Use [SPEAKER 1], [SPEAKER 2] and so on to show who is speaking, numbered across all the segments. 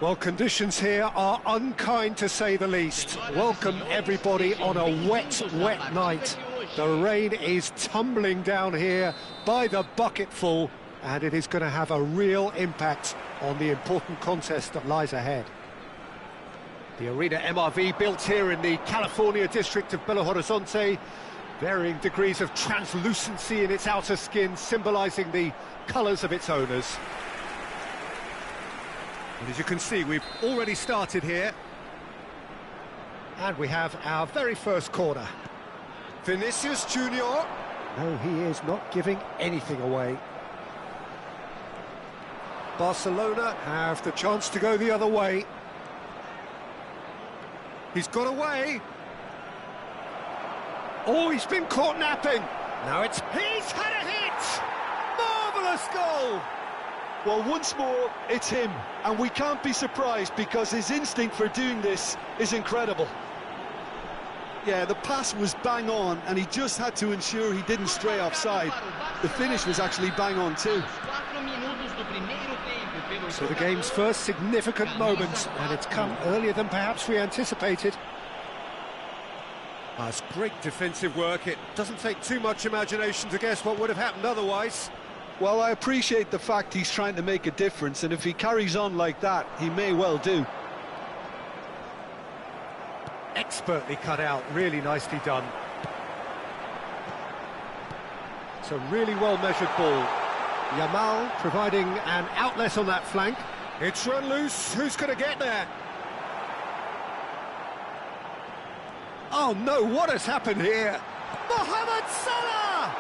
[SPEAKER 1] Well, conditions here are unkind to say the least. Welcome everybody on a wet night. The rain is tumbling down here by the bucketful, and it is going to have a real impact on the important contest that lies ahead. The Arena MRV, built here in the California district of Belo Horizonte, varying degrees of translucency in its outer skin, symbolising the colours of its owners. And as you can see, we've already started here. And we have our very first corner. Vinicius Junior. No, he is not giving anything away. Barcelona have the chance to go the other way. He's got away. Oh, he's been caught napping. Now he's had a hit. Marvellous goal.
[SPEAKER 2] Well, once more, it's him, and we can't be surprised because his instinct for doing this is incredible. Yeah, the pass was bang on, and he just had to ensure he didn't stray offside. The finish was actually bang on too.
[SPEAKER 1] So the game's first significant moment, and it's come earlier than perhaps we anticipated. That's great defensive work. It doesn't take too much imagination to guess what would have happened otherwise.
[SPEAKER 2] Well, I appreciate the fact he's trying to make a difference, and if he carries on like that, he may well do.
[SPEAKER 1] Expertly cut out, really nicely done. It's a really well-measured ball. Yamal providing an outlet on that flank. It's run loose, who's going to get there? Oh no, what has happened here? Mohamed Salah!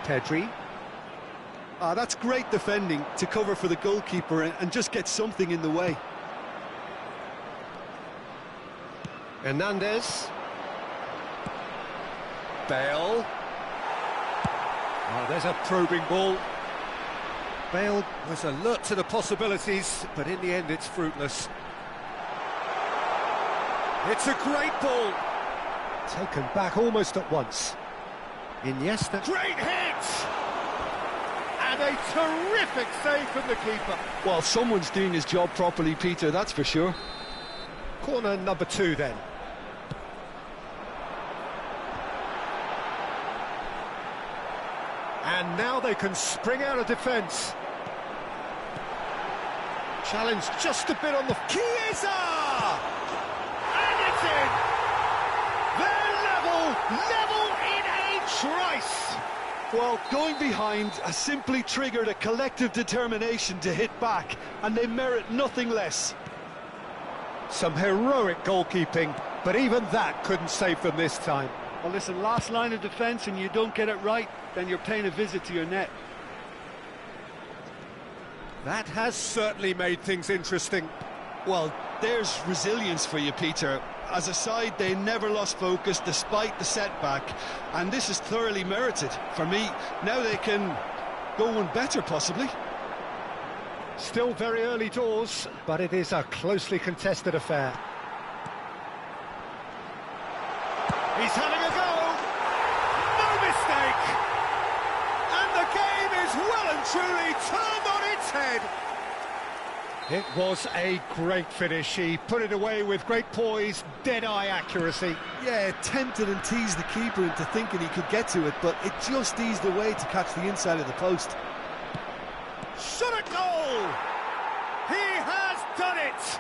[SPEAKER 1] Pedri.
[SPEAKER 2] That's great defending to cover for the goalkeeper and just get something in the way.
[SPEAKER 1] Hernandez. Bale. Oh, there's a probing ball. Bale was alert to the possibilities, but in the end it's fruitless. It's a great ball. Taken back almost at once. Iniesta. Great hit! And a terrific save from the keeper.
[SPEAKER 2] Well, someone's doing his job properly, Peter, that's for sure.
[SPEAKER 1] Corner number 2 then. And now they can spring out of defence. Challenge just a bit on the... Chiesa! And it's in! They're level in a trice!
[SPEAKER 2] Well, going behind has simply triggered a collective determination to hit back, and they merit nothing less.
[SPEAKER 1] Some heroic goalkeeping, but even that couldn't save them this time.
[SPEAKER 2] Well, listen, last line of defence and you don't get it right, then you're paying a visit to your net.
[SPEAKER 1] That has certainly made things interesting.
[SPEAKER 2] Well, there's resilience for you, Peter. As a side, they never lost focus despite the setback, and this is thoroughly merited. For me, now they can go one better, possibly.
[SPEAKER 1] Still very early doors, but it is a closely contested affair. He's having a go! No mistake! And the game is well and truly turned on its head! It was a great finish. He put it away with great poise, dead-eye accuracy.
[SPEAKER 2] Yeah, tempted and teased the keeper into thinking he could get to it, but it just eased away to catch the inside of the post.
[SPEAKER 1] Shot at goal! He has done it!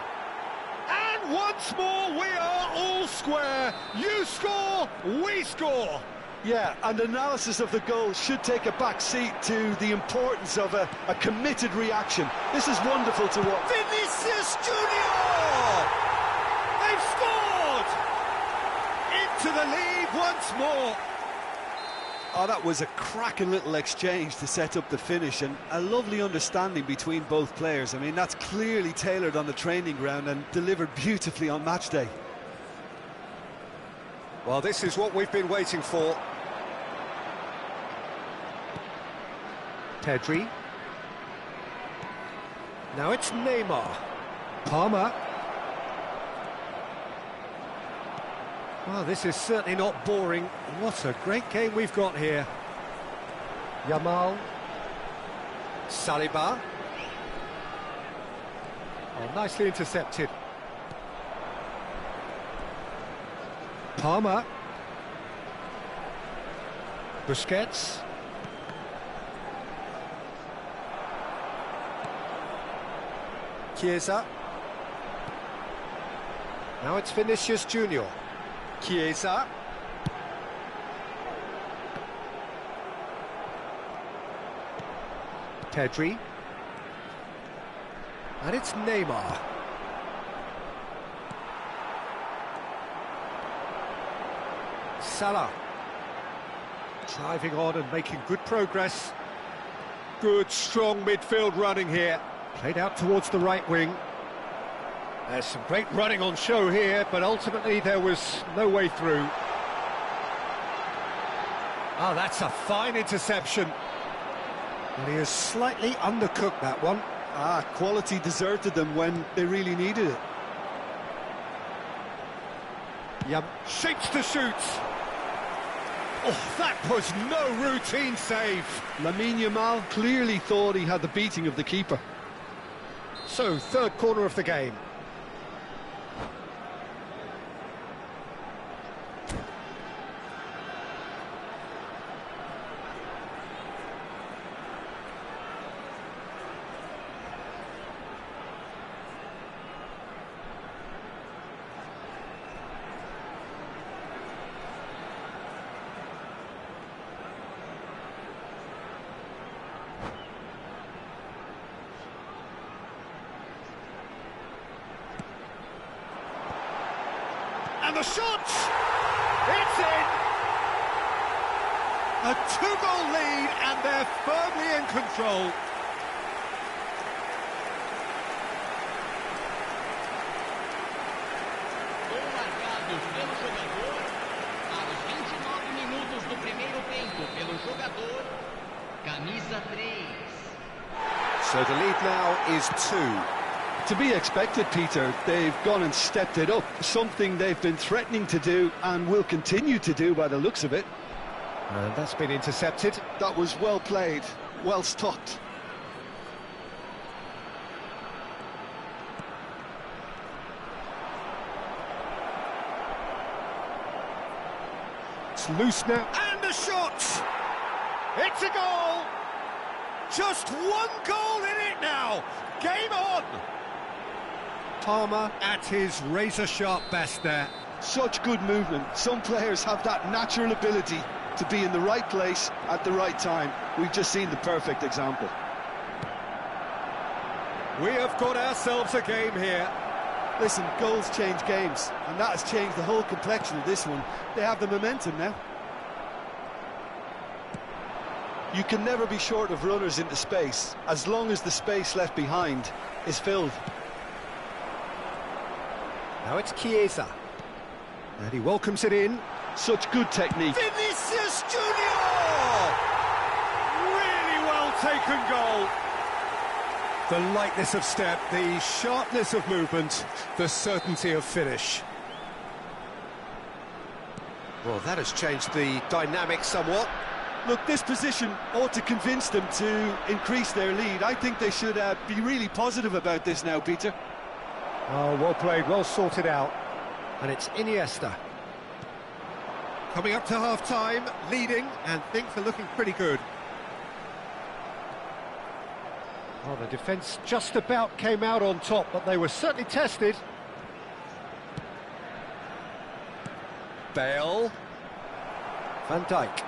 [SPEAKER 1] And once more we are all square. You score, we score.
[SPEAKER 2] Yeah, and analysis of the goal should take a back seat to the importance of a committed reaction. This is wonderful to watch.
[SPEAKER 1] Vinicius Junior! They've scored! Into the lead once more.
[SPEAKER 2] Oh, that was a cracking little exchange to set up the finish, and a lovely understanding between both players. I mean, that's clearly tailored on the training ground and delivered beautifully on match day.
[SPEAKER 1] Well, this is what we've been waiting for. Pedri. Now it's Neymar. Palmer. Well, this is certainly not boring. What a great game we've got here. Yamal. Saliba. Well, nicely intercepted. Palmer. Busquets. Chiesa. Now it's Vinicius Junior. Chiesa. Pedri. And it's Neymar. Salah. Driving on and making good progress. Good, strong midfield running here. Played out towards the right wing. There's some great running on show here, but ultimately there was no way through. Oh, that's a fine interception. And he has slightly undercooked that one.
[SPEAKER 2] Quality deserted them when they really needed it.
[SPEAKER 1] Yep, shapes to shoot. Oh, that was no routine save.
[SPEAKER 2] Lamine Yamal clearly thought he had the beating of the keeper.
[SPEAKER 1] So, third corner of the game. And the shot! It's in! A two-goal lead, and they're firmly in control.
[SPEAKER 3] Gol marcado pelo jogador aos 29 minutos do primeiro tempo pelo jogador camisa 3.
[SPEAKER 1] So the lead now is 2.
[SPEAKER 2] To be expected, Peter. They've gone and stepped it up, something they've been threatening to do and will continue to do by the looks of it.
[SPEAKER 1] And that's been intercepted.
[SPEAKER 2] That was well played, well stopped.
[SPEAKER 1] It's loose now, and the shot! It's a goal! Just one goal in it now! Game on! Palmer at his razor-sharp best there.
[SPEAKER 2] Such good movement. Some players have that natural ability to be in the right place at the right time. We've just seen the perfect example.
[SPEAKER 1] We have got ourselves a game here.
[SPEAKER 2] Listen, goals change games, and that has changed the whole complexion of this one. They have the momentum now. You can never be short of runners into space, as long as the space left behind is filled.
[SPEAKER 1] Now it's Chiesa. And he welcomes it in.
[SPEAKER 2] Such good technique.
[SPEAKER 1] Vinicius Junior! Really well taken goal. The lightness of step, the sharpness of movement, the certainty of finish. Well, that has changed the dynamic somewhat.
[SPEAKER 2] Look, this position ought to convince them to increase their lead. I think they should be really positive about this now, Peter.
[SPEAKER 1] Oh, well played, well sorted out. And it's Iniesta. Coming up to half-time, leading, and things are looking pretty good. Well, the defence just about came out on top, but they were certainly tested. Bale. Van Dijk.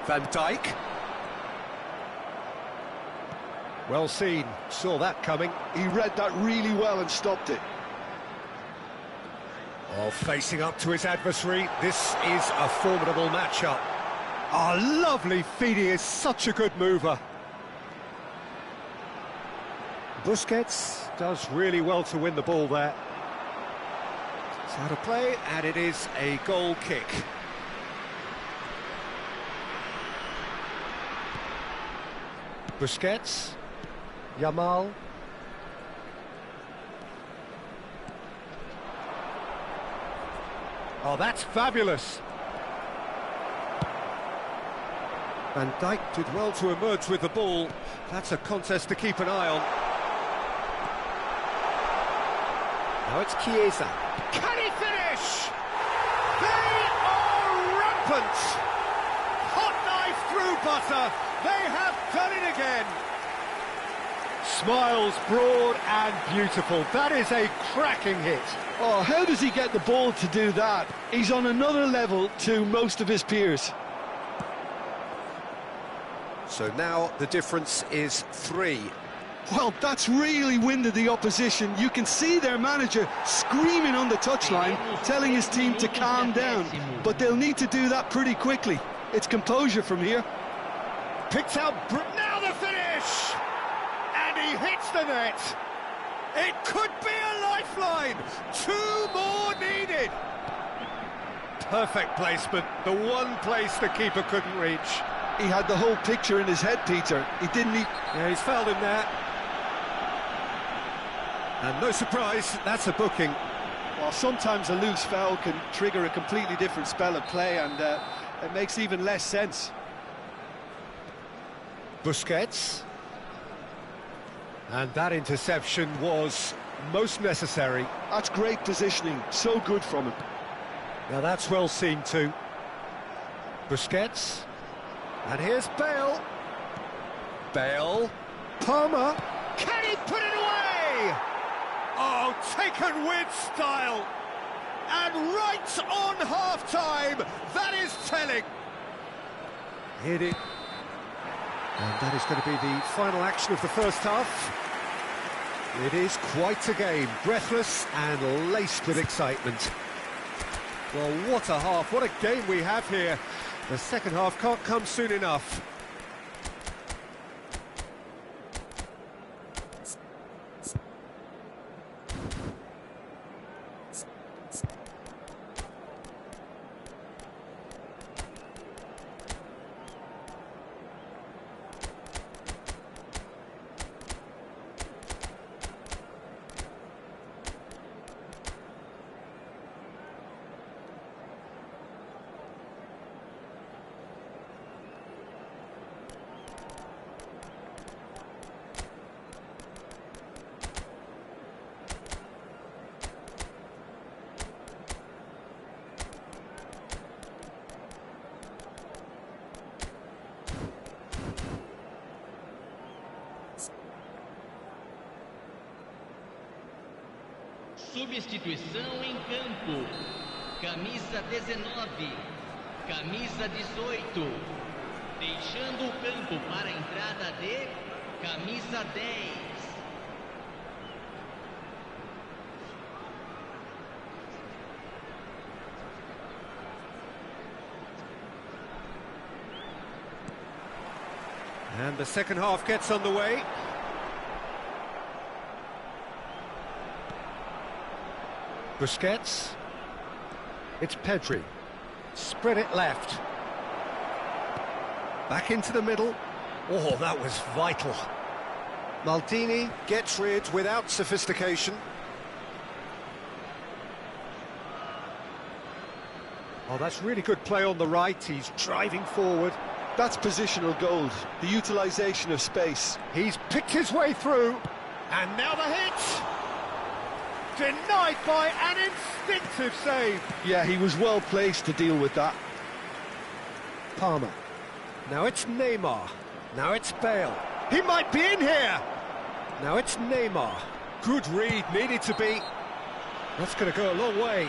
[SPEAKER 1] Van Dijk. Well seen, saw that coming.
[SPEAKER 2] He read that really well and stopped it.
[SPEAKER 1] Oh, facing up to his adversary, this is a formidable matchup. Oh, lovely feed, he is such a good mover. Busquets does really well to win the ball there. It's out of play, and it is a goal kick. Busquets. Yamal. Oh, that's fabulous. Van Dijk did well to emerge with the ball. That's a contest to keep an eye on. Now it's Chiesa. Can he finish? They are rampant! Hot knife through butter. They have done it again. Smiles broad and beautiful. That is a cracking hit.
[SPEAKER 2] Oh, how does he get the ball to do that? He's on another level to most of his peers.
[SPEAKER 1] So now the difference is 3.
[SPEAKER 2] Well, that's really winded the opposition. You can see their manager screaming on the touchline, telling his team to calm down. But they'll need to do that pretty quickly. It's composure from here.
[SPEAKER 1] Picked out, now the finish! And he hits the net. It could be a lifeline. 2 more needed. Perfect placement, the one place the keeper couldn't reach.
[SPEAKER 2] He had the whole picture in his head, Peter. He didn't need...
[SPEAKER 1] Yeah, he's fouled him there. And no surprise, that's a booking.
[SPEAKER 2] Well, sometimes a loose foul can trigger a completely different spell of play, and it makes even less sense.
[SPEAKER 1] Busquets. And that interception was most necessary.
[SPEAKER 2] That's great positioning, so good from him.
[SPEAKER 1] Now that's well seen too. Busquets. And here's Bale. Bale. Palmer. Can he put it away? Oh, taken with style. And right on half-time. That is telling. Hit it. And that is going to be the final action of the first half. It is quite a game. Breathless and laced with excitement. Well, what a half. What a game we have here. The second half can't come soon enough.
[SPEAKER 3] Substituição em campo. Camisa 19, camisa 18. Deixando o campo para a entrada de camisa 10.
[SPEAKER 1] And the second half gets underway. Busquets. It's Pedri. Spread it left. Back into the middle. Oh, that was vital. Maldini gets rid without sophistication. Oh, that's really good play on the right. He's driving forward.
[SPEAKER 2] That's positional gold, the utilisation of space.
[SPEAKER 1] He's picked his way through. And now the hit! Denied by an instinctive save.
[SPEAKER 2] Yeah, he was well placed to deal with that.
[SPEAKER 1] Palmer. Now it's Neymar. Now it's Bale. He might be in here. Now it's Neymar. Good read, needed to be. That's going to go a long way.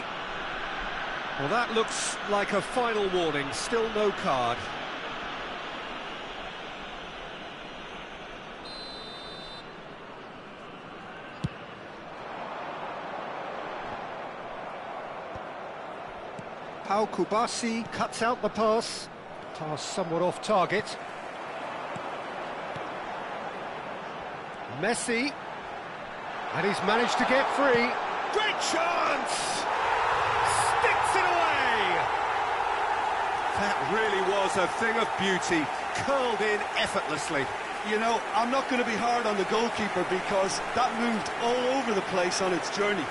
[SPEAKER 1] Well, that looks like a final warning. Still no card. Pau Kubasi cuts out the pass. Pass somewhat off target. Messi. And he's managed to get free. Great chance! Sticks it away! That really was a thing of beauty. Curled in effortlessly.
[SPEAKER 2] You know, I'm not going to be hard on the goalkeeper because that moved all over the place on its journey.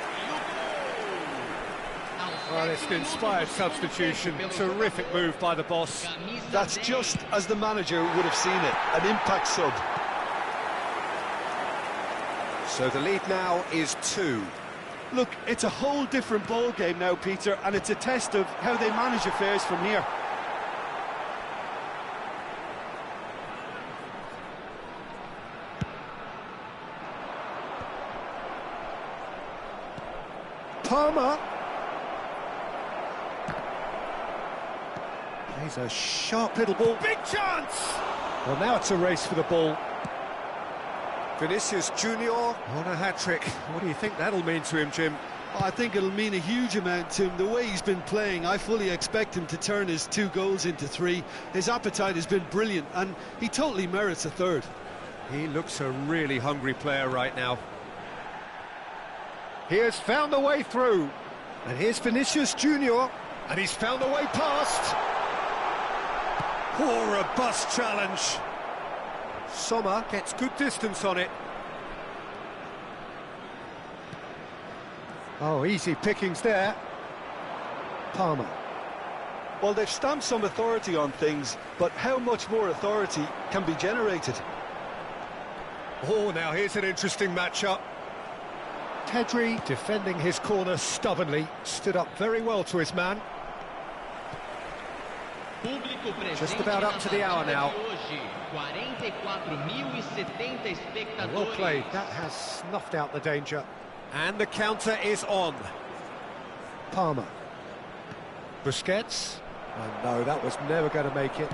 [SPEAKER 1] Well, it's an inspired substitution. Terrific move by the boss.
[SPEAKER 2] That's just as the manager would have seen it, an impact sub.
[SPEAKER 1] So the lead now is 2.
[SPEAKER 2] Look, it's a whole different ball game now, Peter, and it's a test of how they manage affairs from here.
[SPEAKER 1] Palmer. Plays a sharp little ball. Big chance! Well, now it's a race for the ball. Vinicius Junior on a hat-trick. What do you think that'll mean to him, Jim?
[SPEAKER 2] I think it'll mean a huge amount to him. The way he's been playing, I fully expect him to turn his 2 goals into 3. His appetite has been brilliant, and he totally merits a 3rd.
[SPEAKER 1] He looks a really hungry player right now. He has found a way through. And here's Vinicius Junior. And he's found a way past. Oh, robust challenge. Sommer gets good distance on it. Oh, easy pickings there. Palmer.
[SPEAKER 2] Well, they've stamped some authority on things, but how much more authority can be generated?
[SPEAKER 1] Oh, now here's an interesting matchup. Pedri defending his corner stubbornly, stood up very well to his man. Just about up to the hour now. Well played, that has snuffed out the danger. And the counter is on. Palmer. Busquets. Oh no, that was never going to make it.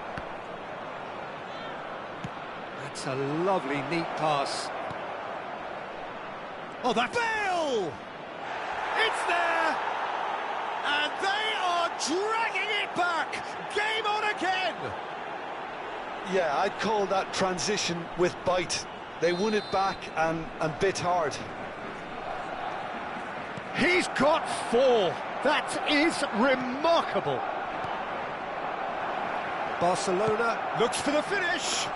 [SPEAKER 1] That's a lovely, neat pass. Oh, that Bale! It's there! And they are dragging it back! Game on again!
[SPEAKER 2] Yeah, I'd call that transition with bite. They won it back and bit hard.
[SPEAKER 1] He's got 4. That is remarkable. Barcelona looks for the finish.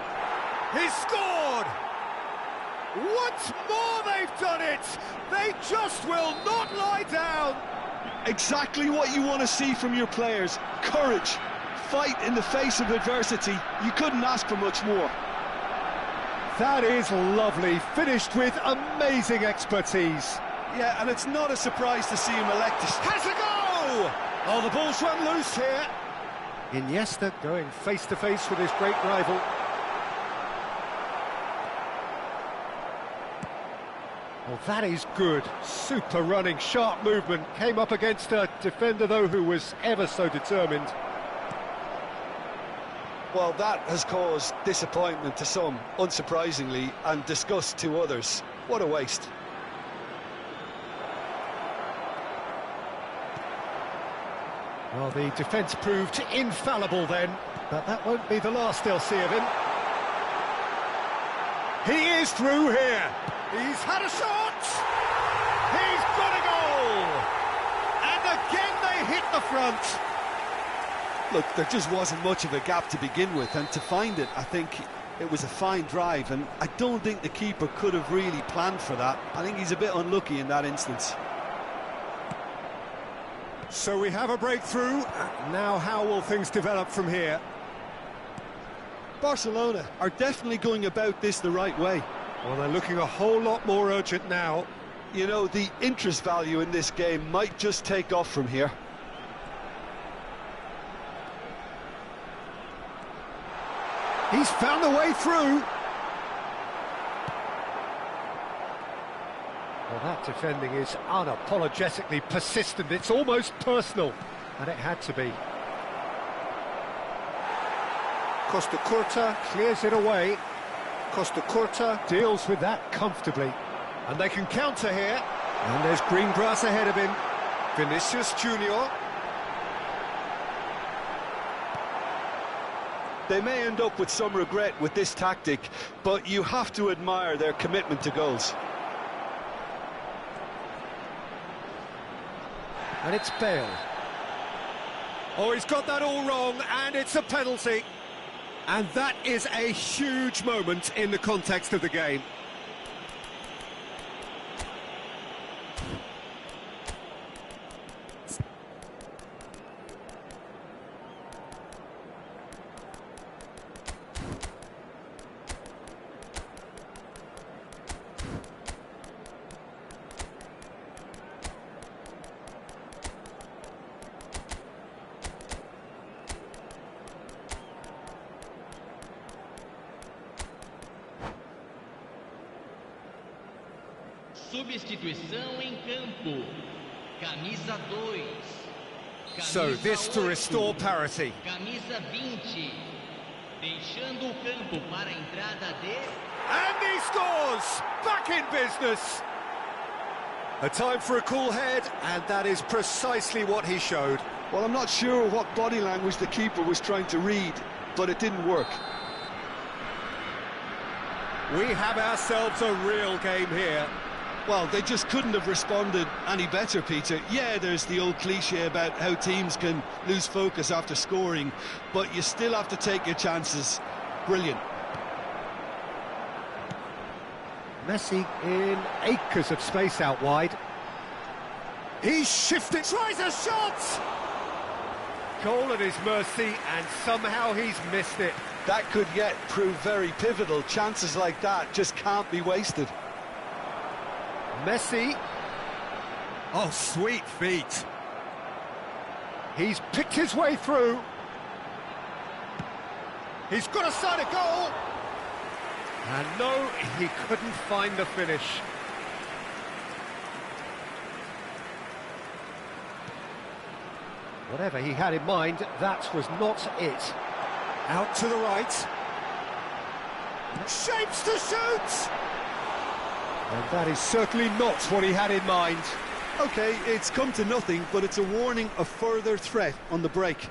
[SPEAKER 1] He's scored! Once more they've done it! They just will not lie down!
[SPEAKER 2] Exactly what you want to see from your players. Courage, fight in the face of adversity. You couldn't ask for much more.
[SPEAKER 1] That is lovely, finished with amazing expertise.
[SPEAKER 2] Yeah, and it's not a surprise to see him elected.
[SPEAKER 1] Has a go! Oh, the ball's run loose here. Iniesta going face-to-face with his great rival. Well, that is good. Super running, sharp movement. Came up against a defender, though, who was ever so determined.
[SPEAKER 2] Well, that has caused disappointment to some, unsurprisingly, and disgust to others. What a waste.
[SPEAKER 1] Well, the defence proved infallible then, but that won't be the last they'll see of him. He is through here. He's had a shot! He's got a goal! And again they hit the front.
[SPEAKER 2] Look, there just wasn't much of a gap to begin with, and to find it, I think it was a fine drive, and I don't think the keeper could have really planned for that. I think he's a bit unlucky in that instance.
[SPEAKER 1] So we have a breakthrough. Now how will things develop from here?
[SPEAKER 2] Barcelona are definitely going about this the right way.
[SPEAKER 1] Well, they're looking a whole lot more urgent now.
[SPEAKER 2] You know, the interest value in this game might just take off from here.
[SPEAKER 1] He's found a way through. Well, that defending is unapologetically persistent. It's almost personal, and it had to be. Costa Curta clears it away. Costa Curta deals with that comfortably. And they can counter here. And there's green grass ahead of him. Vinicius Junior.
[SPEAKER 2] They may end up with some regret with this tactic, but you have to admire their commitment to goals.
[SPEAKER 1] And it's Bale. Oh, he's got that all wrong, and it's a penalty. And that is a huge moment in the context of the game.
[SPEAKER 3] Substituição em campo. Camisa 2.
[SPEAKER 1] So this to restore parity.
[SPEAKER 3] Camisa 20. Deixando o campo para a entrada de...
[SPEAKER 1] And he scores! Back in business! A time for a cool head, and that is precisely what he showed.
[SPEAKER 2] Well, I'm not sure what body language the keeper was trying to read, but it didn't work.
[SPEAKER 1] We have ourselves a real game here.
[SPEAKER 2] Well, they just couldn't have responded any better, Peter. Yeah, there's the old cliche about how teams can lose focus after scoring, but you still have to take your chances. Brilliant.
[SPEAKER 1] Messi in acres of space out wide. He's shifted, tries a shot! Goal at his mercy, and somehow he's missed it.
[SPEAKER 2] That could yet prove very pivotal. Chances like that just can't be wasted.
[SPEAKER 1] Messi. Oh, sweet feet. He's picked his way through. He's got a side of goal. And no, he couldn't find the finish. Whatever he had in mind, that was not it. Out to the right. Shapes to shoot! And that is certainly not what he had in mind.
[SPEAKER 2] OK, it's come to nothing, but it's a warning of further threat on the break.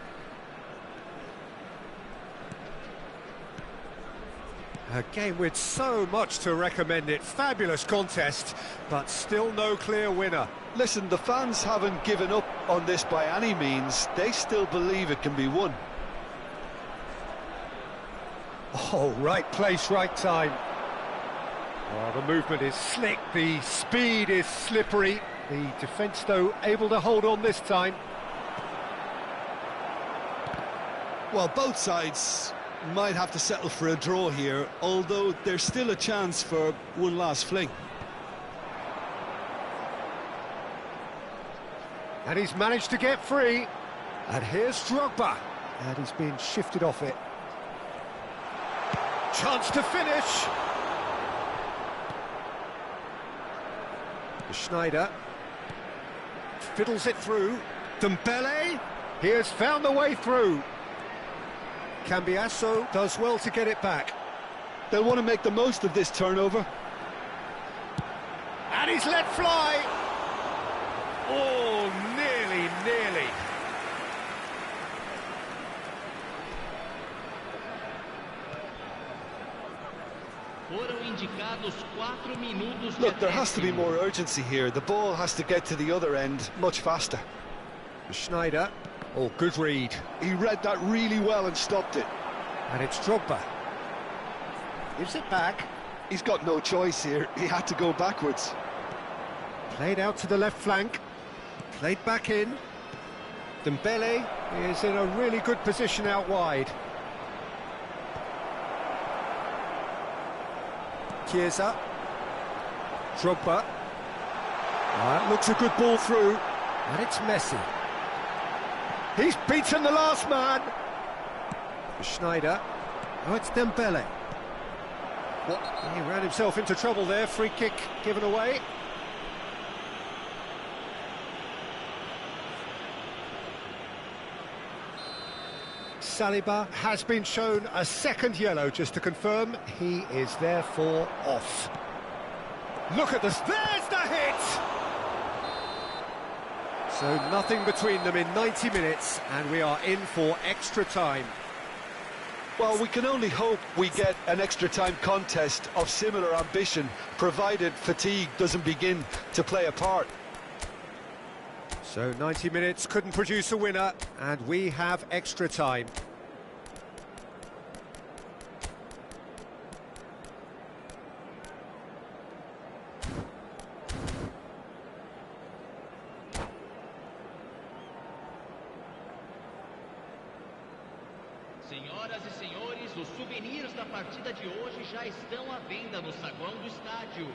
[SPEAKER 1] A game with so much to recommend it. Fabulous contest, but still no clear winner.
[SPEAKER 2] Listen, the fans haven't given up on this by any means. They still believe it can be won.
[SPEAKER 1] Oh, right place, right time. Oh, the movement is slick, the speed is slippery. The defence, though, able to hold on this time.
[SPEAKER 2] Well, both sides might have to settle for a draw here, although there's still a chance for one last fling.
[SPEAKER 1] And he's managed to get free. And here's Drogba. And he's being shifted off it. Chance to finish. Schneider fiddles it through. Dembele, he has found the way through. Cambiasso does well to get it back.
[SPEAKER 2] They'll want to make the most of this turnover.
[SPEAKER 1] And he's let fly. Oh, nearly.
[SPEAKER 3] Foram indicados 4 minutos.
[SPEAKER 2] Look, there has to be more urgency here. The ball has to get to the other end much faster.
[SPEAKER 1] Schneider, oh, good read.
[SPEAKER 2] He read that really well and stopped it.
[SPEAKER 1] And it's Drogba. Gives it back.
[SPEAKER 2] He's got no choice here. He had to go backwards.
[SPEAKER 1] Played out to the left flank. Played back in. Dembele is in a really good position out wide. Chiesa. Drogba. That looks a good ball through. And it's Messi. He's beaten the last man. Schneider. Oh, it's Dembele. What? He ran himself into trouble there. Free kick given away. Saliba has been shown a second yellow, just to confirm. He is therefore off. Look at this. There's the hit! So nothing between them in 90 minutes, and we are in for extra time.
[SPEAKER 2] Well, we can only hope we get an extra time contest of similar ambition, provided fatigue doesn't begin to play a part.
[SPEAKER 1] So 90 minutes couldn't produce a winner, and we have extra time.
[SPEAKER 3] Senhoras e senhores, os souvenirs da partida de hoje já estão à venda no saguão do estádio.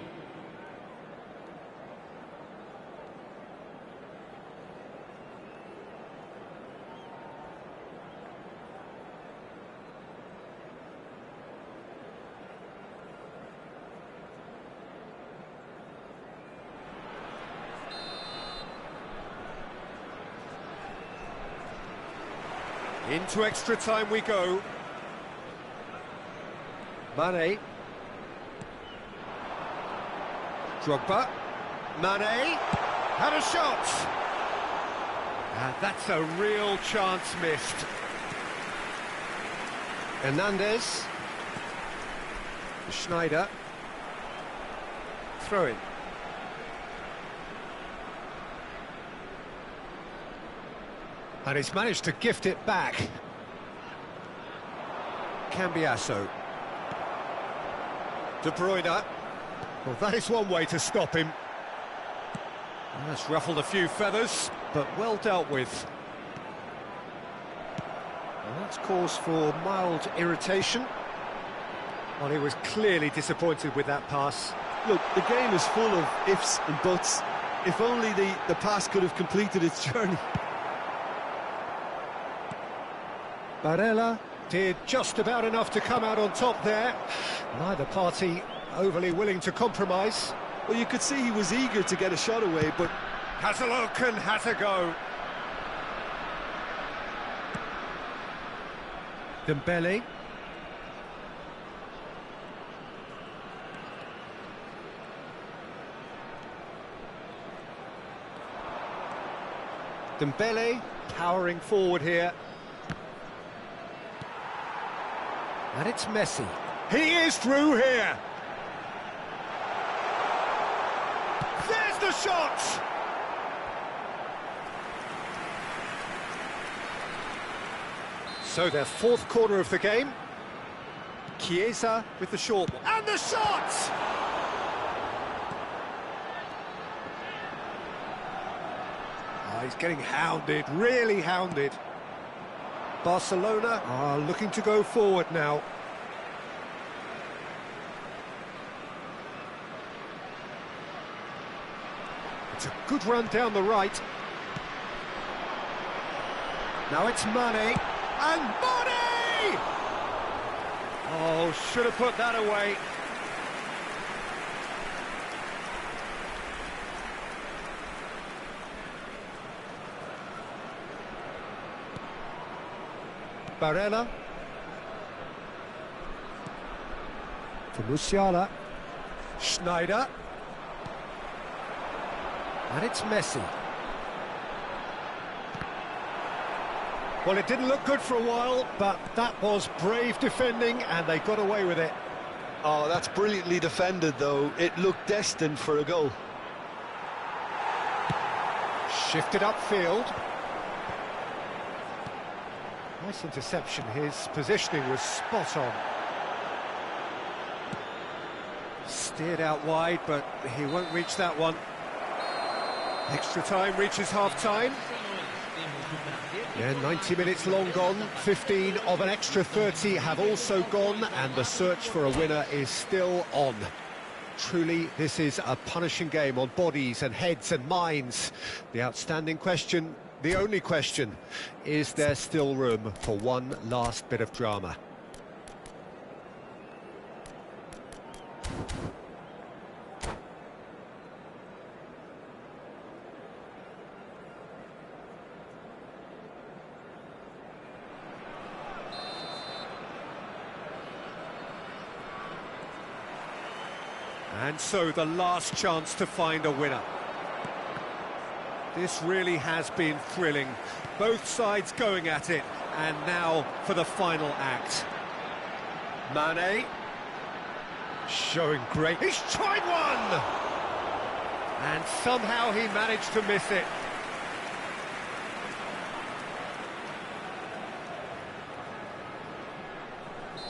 [SPEAKER 1] Into extra time we go. Mane. Drogba. Mane. Had a shot. And that's a real chance missed. Hernandez. Schneider. Throw in. And he's managed to gift it back. Cambiasso. De Bruyne. Well, that is one way to stop him. Well, that's ruffled a few feathers, but well dealt with. Well, that's cause for mild irritation. Well, he was clearly disappointed with that pass.
[SPEAKER 2] Look, the game is full of ifs and buts. If only the pass could have completed its journey.
[SPEAKER 1] Barella did just about enough to come out on top there. Neither party overly willing to compromise.
[SPEAKER 2] Well, you could see he was eager to get a shot away, but...
[SPEAKER 1] Has a look and has a go. Dembele. Dembele powering forward here. And it's Messi. He is through here. There's the shot! So their fourth corner of the game. Chiesa with the short one. And the shot! Oh, he's getting hounded, really hounded. Barcelona are looking to go forward now. It's a good run down the right. Now it's Mane. And Mane! Oh, should have put that away. Barella. For Musiala. Schneider. And it's Messi. Well, it didn't look good for a while, but that was brave defending, and they got away with it.
[SPEAKER 2] Oh, that's brilliantly defended, though. It looked destined for a goal.
[SPEAKER 1] Shifted upfield. Nice interception. His positioning was spot on. Steered out wide, but he won't reach that one. Extra time reaches half-time. Yeah, 90 minutes long gone. 15 of an extra 30 have also gone, and the search for a winner is still on. Truly, this is a punishing game on bodies and heads and minds. The outstanding question, the only question, is there still room for one last bit of drama? And so the last chance to find a winner. This really has been thrilling. Both sides going at it, and now for the final act. Mane. Showing great... He's tried one! And somehow he managed to miss it.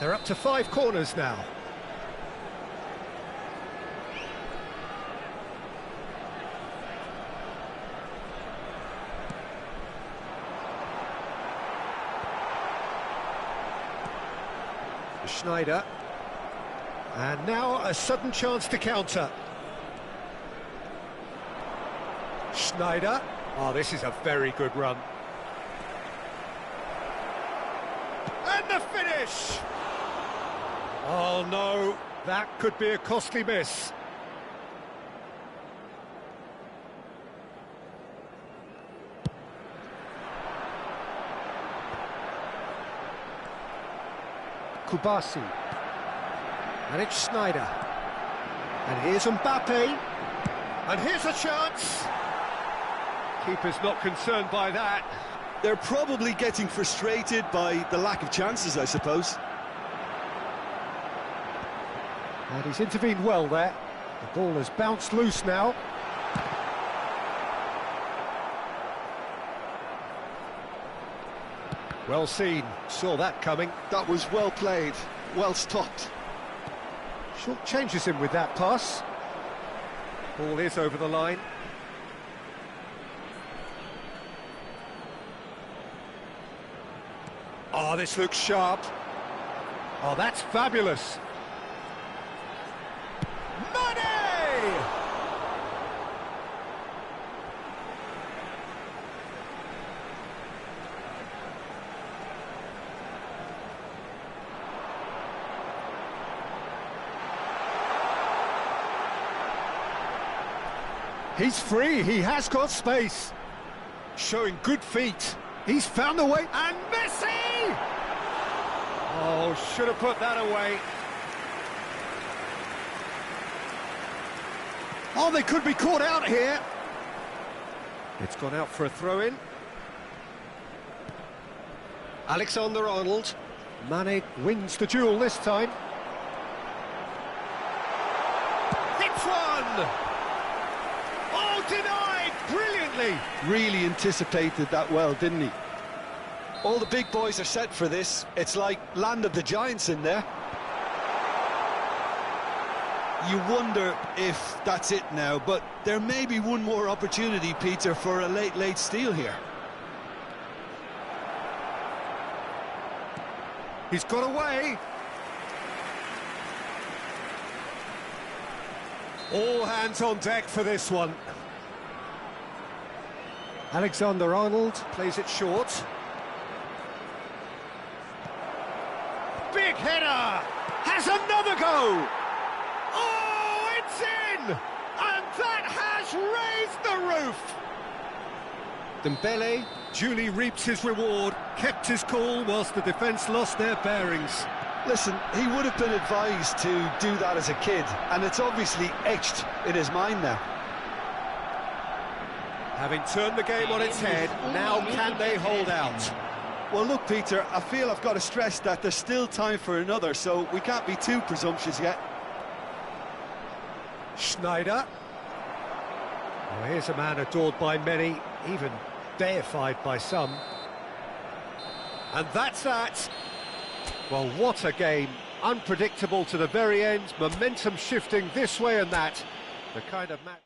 [SPEAKER 1] They're up to 5 corners now. Schneider. And now a sudden chance to counter. Schneider. Oh, this is a very good run. And the finish! Oh no, that could be a costly miss. Kubasi. And it's Schneider. And here's Mbappe. And here's a chance. Keeper's not concerned by that.
[SPEAKER 2] They're probably getting frustrated by the lack of chances, I suppose.
[SPEAKER 1] And he's intervened well there. The ball has bounced loose now. Well seen, saw that coming.
[SPEAKER 2] That was well played, well stopped.
[SPEAKER 1] Short changes him with that pass. Ball is over the line. Oh, this looks sharp. Oh, that's fabulous. Money! He's free, he has got space. Showing good feet. He's found a way, and Messi! Oh, should have put that away. Oh, they could be caught out here. It's gone out for a throw-in. Alexander-Arnold. Mane wins the duel this time. Hits one! Oh, denied! Brilliantly!
[SPEAKER 2] Really anticipated that well, didn't he? All the big boys are set for this. It's like Land of the Giants in there. You wonder if that's it now, but there may be one more opportunity, Peter, for a late steal here.
[SPEAKER 1] He's got away. All hands on deck for this one. Alexander-Arnold plays it short. Big header! Has another go! Oh, it's in! And that has raised the roof! Dembele duly reaps his reward, kept his cool whilst the defence lost their bearings.
[SPEAKER 2] Listen, he would have been advised to do that as a kid, and it's obviously etched in his mind now.
[SPEAKER 1] Having turned the game on its head, now can they hold out?
[SPEAKER 2] Well, look, Peter, I feel I've got to stress that there's still time for another, so we can't be too presumptuous yet.
[SPEAKER 1] Schneider. Oh, here's a man adored by many, even deified by some. And that's that. Well, what a game. Unpredictable to the very end, momentum shifting this way and that. The kind of match...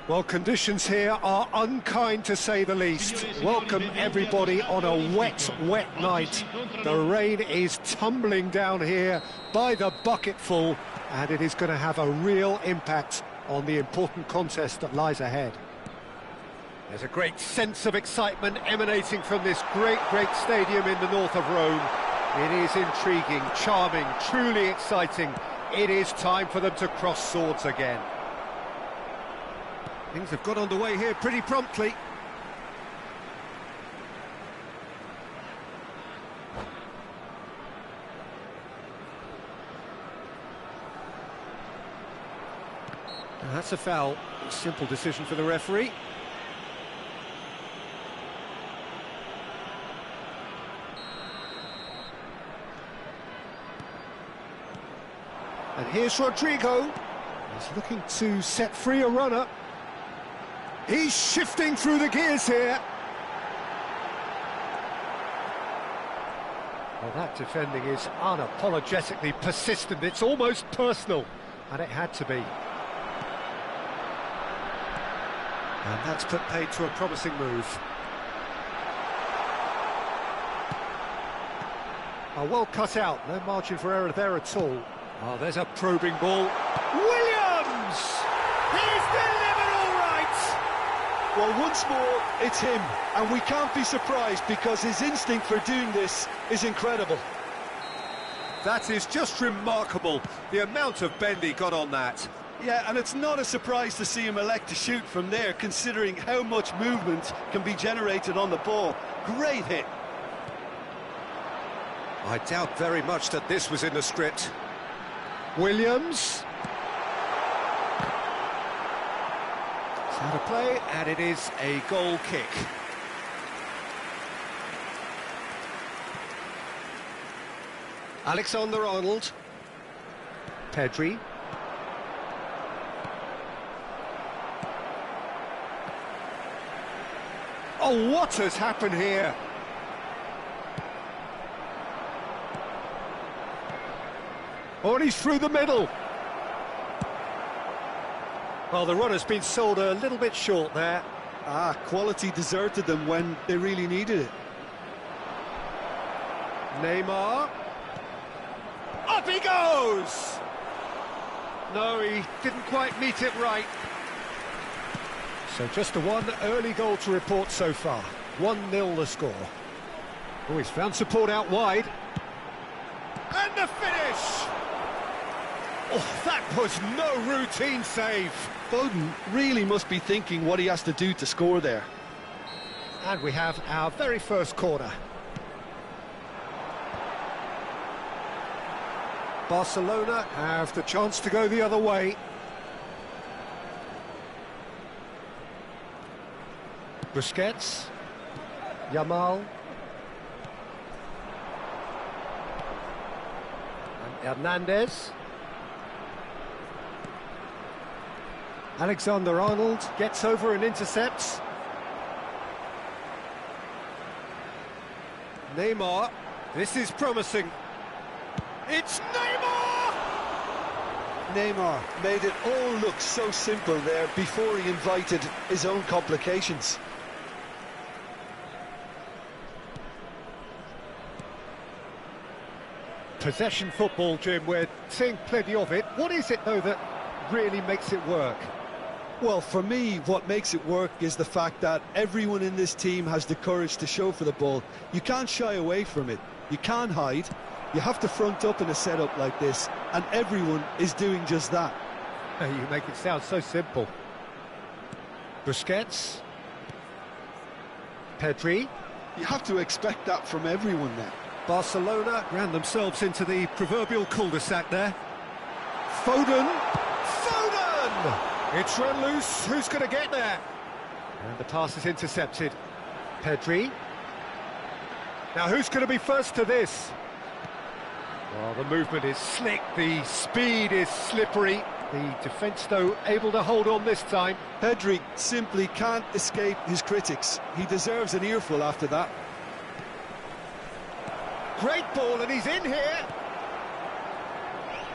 [SPEAKER 1] Well, conditions here are unkind to say the least. Welcome everybody on a wet, wet night. The rain is tumbling down here by the bucketful, and it is going to have a real impact on the important contest that lies ahead. There's a great sense of excitement emanating from this great stadium in the north of Rome. It is intriguing, charming, truly exciting. It is time for them to cross swords again. Things have got underway here pretty promptly. Now that's a foul. Simple decision for the referee. And here's Rodrigo. He's looking to set free a runner. He's shifting through the gears here. Well, that defending is unapologetically persistent. It's almost personal, and it had to be. And that's put paid to a promising move. Oh, well cut out. No margin for error there at all. Oh, there's a probing ball. Williams! He's delivered all right!
[SPEAKER 2] Well, once more, it's him, and we can't be surprised because his instinct for doing this is incredible.
[SPEAKER 1] That is just remarkable, the amount of bend he got on that.
[SPEAKER 2] Yeah, and it's not a surprise to see him elect to shoot from there, considering how much movement can be generated on the ball. Great hit.
[SPEAKER 1] I doubt very much that this was in the script. Williams. It's out of play, and it is a goal kick. Alexander-Arnold. Pedri. Oh, what has happened here? Oh, and he's through the middle. Well, the runner's been sold a little bit short there.
[SPEAKER 2] Quality deserted them when they really needed it.
[SPEAKER 1] Neymar. Up he goes! No, he didn't quite meet it right. So just the one early goal to report so far. 1-0 the score. Oh, he's found support out wide. And the finish! Oh, that was no routine save.
[SPEAKER 2] Foden really must be thinking what he has to do to score there.
[SPEAKER 1] And we have our very first corner. Barcelona have the chance to go the other way. Busquets. Yamal. And Hernandez. Alexander-Arnold gets over and intercepts. Neymar. This is promising. It's Neymar!
[SPEAKER 2] Neymar made it all look so simple there before he invited his own complications.
[SPEAKER 1] Possession football, Jim, we're seeing plenty of it. What is it, though, that really makes it work?
[SPEAKER 2] Well, for me, what makes it work is the fact that everyone in this team has the courage to show for the ball. You can't shy away from it. You can't hide. You have to front up in a setup like this, and everyone is doing just that.
[SPEAKER 1] You make it sound so simple. Busquets. Pedri.
[SPEAKER 2] You have to expect that from everyone now.
[SPEAKER 1] Barcelona ran themselves into the proverbial cul-de-sac there. Foden. Foden! It's run loose. Who's going to get there? And the pass is intercepted. Pedri. Now, who's going to be first to this? Well, the movement is slick, the speed is slippery. The defence, though, able to hold on this time.
[SPEAKER 2] Pedri simply can't escape his critics. He deserves an earful after that.
[SPEAKER 1] Great ball, and he's in here.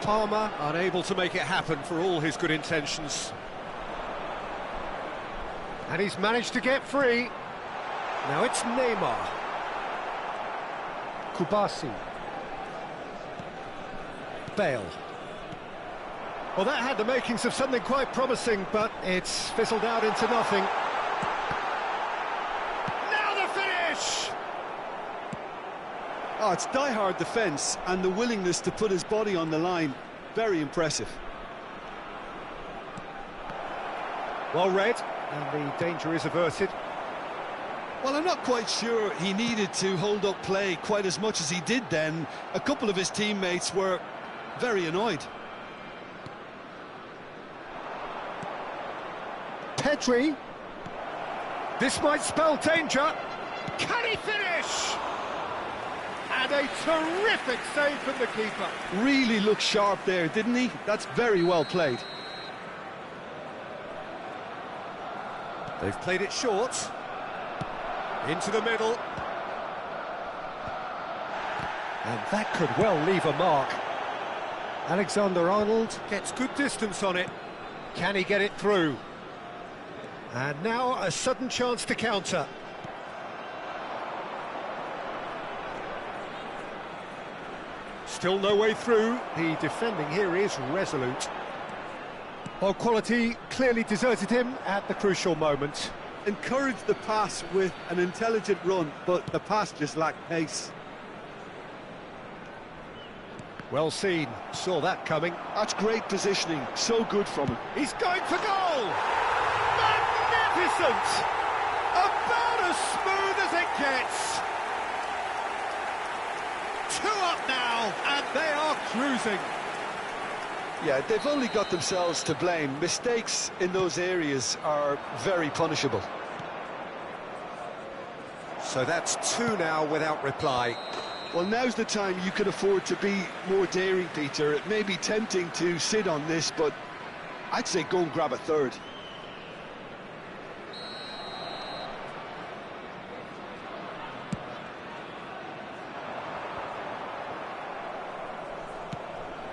[SPEAKER 1] Palmer unable to make it happen for all his good intentions. And he's managed to get free. Now it's Neymar. Kubasi. Bale. Well, that had the makings of something quite promising, but it's fizzled out into nothing. Now the finish!
[SPEAKER 2] Oh, it's die-hard defence and the willingness to put his body on the line. Very impressive.
[SPEAKER 1] Well read, and the danger is averted.
[SPEAKER 2] Well, I'm not quite sure he needed to hold up play quite as much as he did then. A couple of his teammates were very annoyed.
[SPEAKER 1] Pedri. This might spell danger. Can he finish? And a terrific save from the keeper.
[SPEAKER 2] Really looked sharp there, didn't he? That's very well played.
[SPEAKER 1] They've played it short. Into the middle. And that could well leave a mark. Alexander-Arnold gets good distance on it. Can he get it through? And now a sudden chance to counter. Still no way through. The defending here is resolute. Well, quality clearly deserted him at the crucial moment.
[SPEAKER 2] Encouraged the pass with an intelligent run, but the pass just lacked pace.
[SPEAKER 1] Well seen, saw that coming.
[SPEAKER 2] That's great positioning, so good from him.
[SPEAKER 1] He's going for goal! Magnificent! About as smooth as it gets! 2 up now, and they are cruising.
[SPEAKER 2] Yeah, they've only got themselves to blame. Mistakes in those areas are very punishable.
[SPEAKER 1] So that's 2 now without reply.
[SPEAKER 2] Well, now's the time you can afford to be more daring, Peter. It may be tempting to sit on this, but I'd say go and grab a third.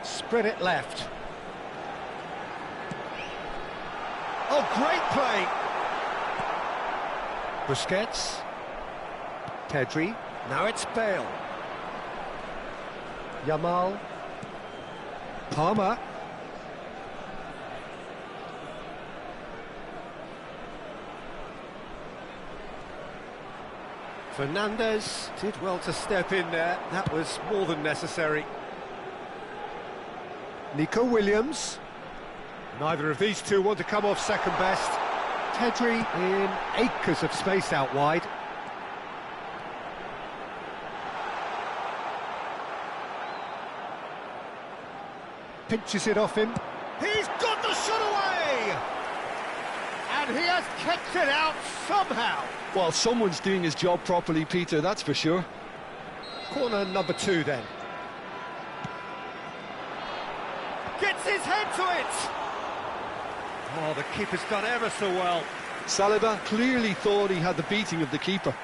[SPEAKER 1] Spread it left. Oh, great play! Busquets. Pedri. Now it's Bale. Yamal. Palmer. Fernandez did well to step in there. That was more than necessary. Nico Williams. Neither of these two want to come off second best. Pedri in acres of space out wide. Pinches it off him. He's got the shot away! And he has kept it out somehow.
[SPEAKER 2] Well, someone's doing his job properly, Peter, that's for sure.
[SPEAKER 1] Corner number 2 then. Gets his head to it! Oh, the keeper's done ever so well.
[SPEAKER 2] Saliba clearly thought he had the beating of the keeper.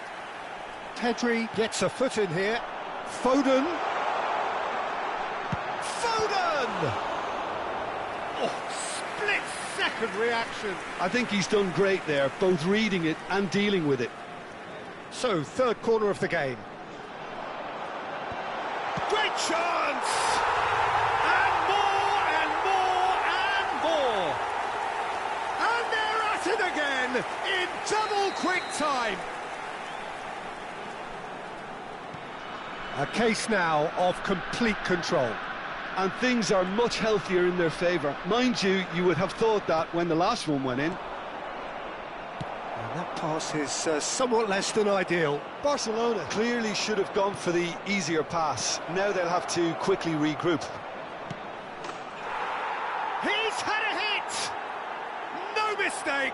[SPEAKER 1] Pedri gets a foot in here. Foden. Oh, split-second reaction.
[SPEAKER 2] I think he's done great there, both reading it and dealing with it.
[SPEAKER 1] So, third corner of the game. Great chance! And more, and more, and more! And they're at it again, in double quick time! A case now of complete control.
[SPEAKER 2] And things are much healthier in their favour. Mind you, you would have thought that when the last one went in.
[SPEAKER 1] And that pass is somewhat less than ideal.
[SPEAKER 2] Barcelona clearly should have gone for the easier pass. Now they'll have to quickly regroup.
[SPEAKER 1] He's had a hit! No mistake!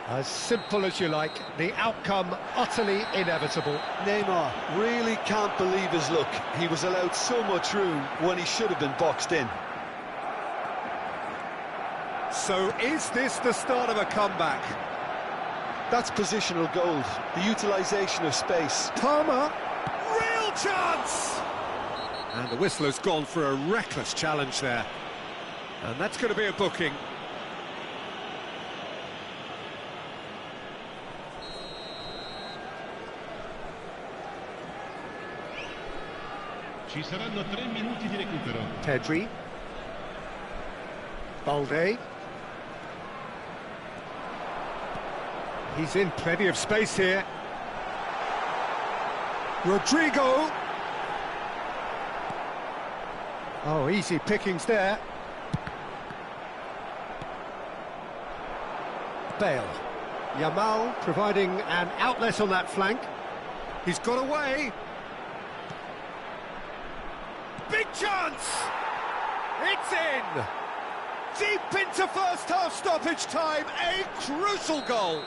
[SPEAKER 1] As simple as you like, the outcome utterly inevitable.
[SPEAKER 2] Neymar really can't believe his luck. He was allowed so much room when he should have been boxed in.
[SPEAKER 1] So is this the start of a comeback?
[SPEAKER 2] That's positional gold, the utilisation of space.
[SPEAKER 1] Palmer, real chance! And the whistler's gone for a reckless challenge there. And that's going to be a booking.
[SPEAKER 4] Ci saranno 3 minuti di recupero.
[SPEAKER 1] Pedri. Balde. He's in plenty of space here. Rodrigo. Oh, easy pickings there. Bale. Yamal providing an outlet on that flank. He's got away. Big chance! It's in! Deep into first half stoppage time, a crucial goal!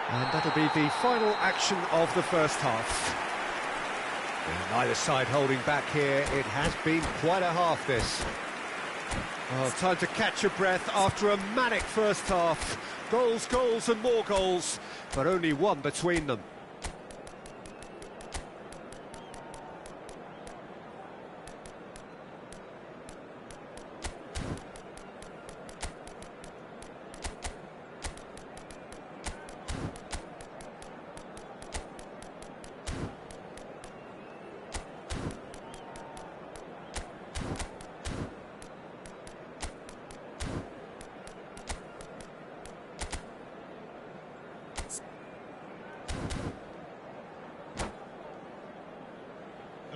[SPEAKER 1] And that'll be the final action of the first half. And neither side holding back here. It has been quite a half, this. Oh, time to catch your breath after a manic first half. Goals, goals and more goals, but only one between them.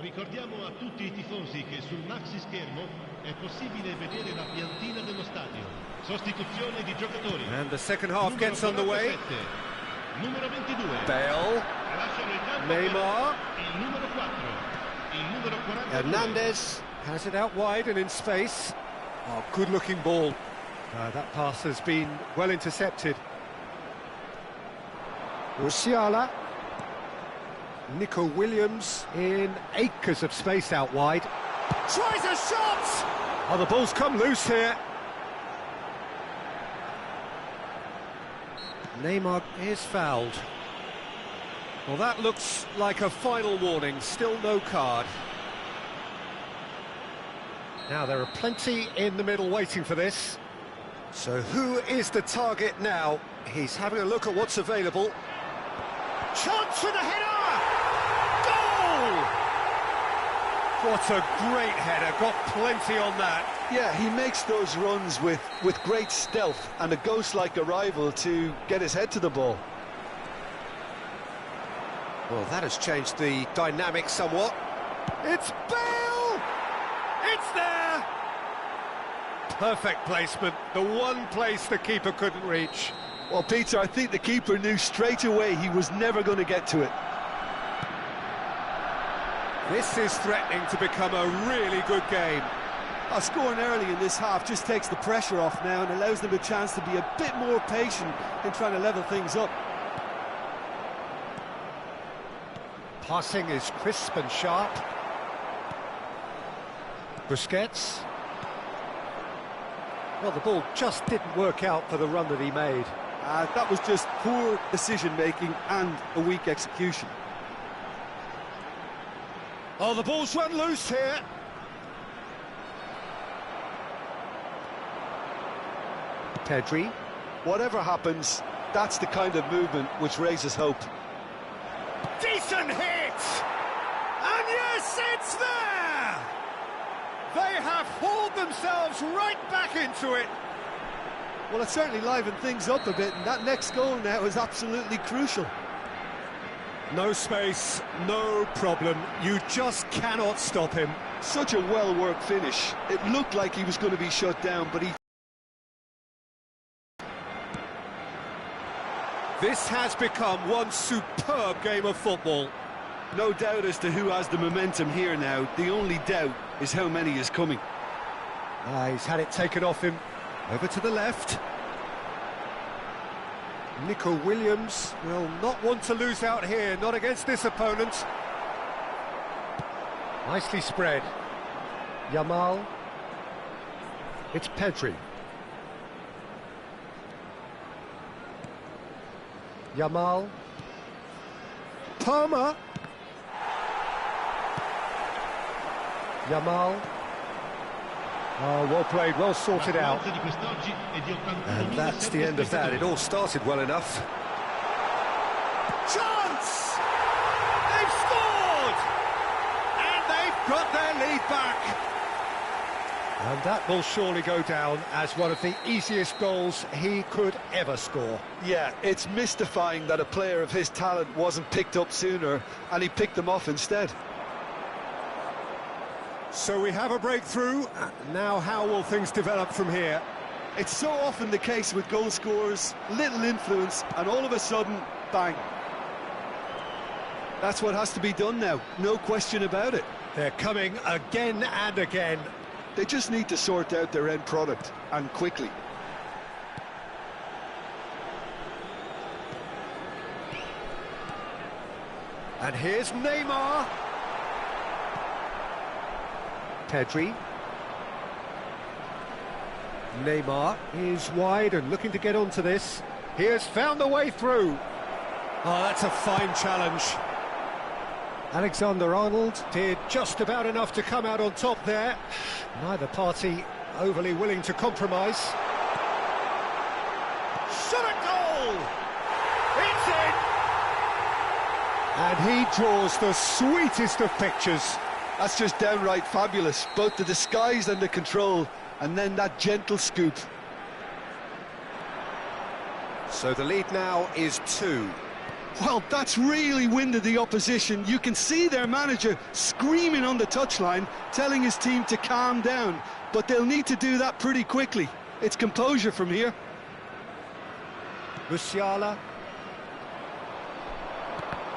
[SPEAKER 4] Ricordiamo a tutti i tifosi che sul maxi schermo è possibile vedere la piantina dello stadio. Sostituzione di giocatori.
[SPEAKER 1] And the second half gets underway.
[SPEAKER 4] Numero 22.
[SPEAKER 1] Bale.
[SPEAKER 4] Lasciano il campo.
[SPEAKER 1] Neymar.
[SPEAKER 4] Il numero 4. Il numero 42.
[SPEAKER 1] Hernandez has it out wide and in space. Oh, good-looking ball. That pass has been well intercepted. Musiala. Nico Williams in acres of space out wide. Tries a shot! Oh, the ball's come loose here. Neymar is fouled. Well, that looks like a final warning. Still no card. Now, there are plenty in the middle waiting for this. So who is the target now? He's having a look at what's available. Chance for the header! What a great header, got plenty on that.
[SPEAKER 2] Yeah, he makes those runs with great stealth and a ghost-like arrival to get his head to the ball.
[SPEAKER 1] Well, that has changed the dynamic somewhat. It's Bale! It's there! Perfect placement, the one place the keeper couldn't reach.
[SPEAKER 2] Well, Peter, I think the keeper knew straight away he was never going to get to it.
[SPEAKER 1] This is threatening to become a really good game.
[SPEAKER 2] Scoring early in this half just takes the pressure off now and allows them a chance to be a bit more patient in trying to level things up.
[SPEAKER 1] Passing is crisp and sharp. Busquets. Well, the ball just didn't work out for the run that he made.
[SPEAKER 2] That was just poor decision-making and a weak execution.
[SPEAKER 1] Oh, the ball's run loose here. Pedri.
[SPEAKER 2] Whatever happens, that's the kind of movement which raises hope.
[SPEAKER 1] Decent hit! And yes, it's there! They have hauled themselves right back into it.
[SPEAKER 2] Well, it certainly livened things up a bit, and that next goal now is absolutely crucial.
[SPEAKER 1] No space, no problem. You just cannot stop him.
[SPEAKER 2] Such a well-worked finish. It looked like he was going to be shut down, but he...
[SPEAKER 1] This has become one superb game of football.
[SPEAKER 2] No doubt as to who has the momentum here now. The only doubt is how many is coming.
[SPEAKER 1] He's had it taken off him. Over to the left. Nico Williams will not want to lose out here, not against this opponent. Nicely spread. Yamal. It's Pedri. Yamal. Palmer. Yamal. Oh, well played, well sorted out. And that's the end of that. It all started well enough. Chance! They've scored! back. And that will surely go down as one of the easiest goals he could ever score.
[SPEAKER 2] Yeah, it's mystifying that a player of his talent wasn't picked up sooner, and he picked them off instead.
[SPEAKER 1] So we have a breakthrough. Now how will things develop from here?
[SPEAKER 2] It's so often the case with goal scorers, little influence, and all of a sudden, bang. That's what has to be done now, no question about it.
[SPEAKER 1] They're coming again and again.
[SPEAKER 2] They just need to sort out their end product, and quickly.
[SPEAKER 1] And here's Neymar. Pedri. Neymar is wide and looking to get onto this. He has found the way through. Oh, that's a fine challenge. Alexander-Arnold did just about enough to come out on top there. Neither party overly willing to compromise. Shot at goal! It's in! And he draws the sweetest of pictures.
[SPEAKER 2] That's just downright fabulous, both the disguise and the control, and then that gentle scoop.
[SPEAKER 1] So the lead now is 2.
[SPEAKER 2] Well, that's really winded the opposition. You can see their manager screaming on the touchline, telling his team to calm down, but they'll need to do that pretty quickly. It's composure from here.
[SPEAKER 1] Musiala.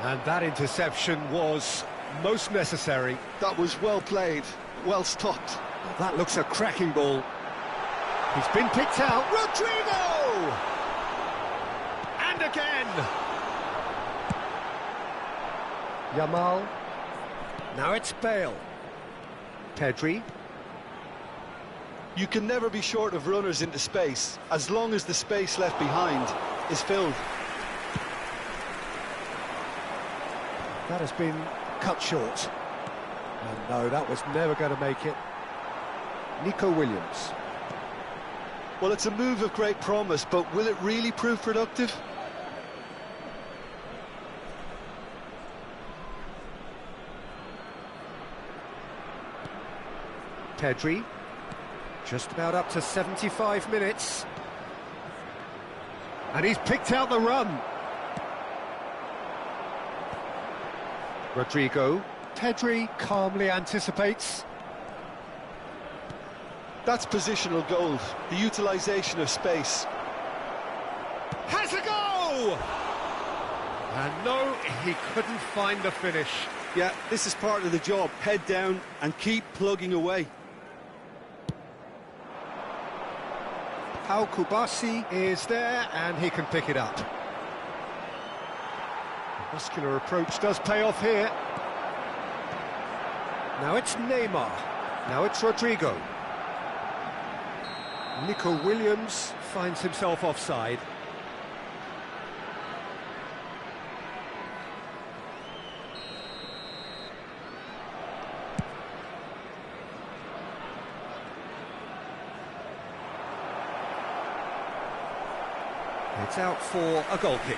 [SPEAKER 1] And that interception was most necessary.
[SPEAKER 2] That was well played, well stopped.
[SPEAKER 1] That looks a cracking ball. He's been picked out. Rodrigo! And again. Yamal. Now it's Bale. Pedri.
[SPEAKER 2] You can never be short of runners into space, as long as the space left behind is filled.
[SPEAKER 1] That has been cut short. And no, that was never going to make it. Nico Williams.
[SPEAKER 2] Well, it's a move of great promise, but will it really prove productive?
[SPEAKER 1] Pedri, just about up to 75 minutes. And he's picked out the run. Rodrigo. Pedri calmly anticipates.
[SPEAKER 2] That's positional gold, the utilisation of space.
[SPEAKER 1] Has a go! And no, he couldn't find the finish.
[SPEAKER 2] Yeah, this is part of the job. Head down and keep plugging away.
[SPEAKER 1] Pau Kubasi is there, and he can pick it up. The muscular approach does pay off here. Now it's Neymar. Now it's Rodrigo. Nico Williams finds himself offside. It's out for a goal kick.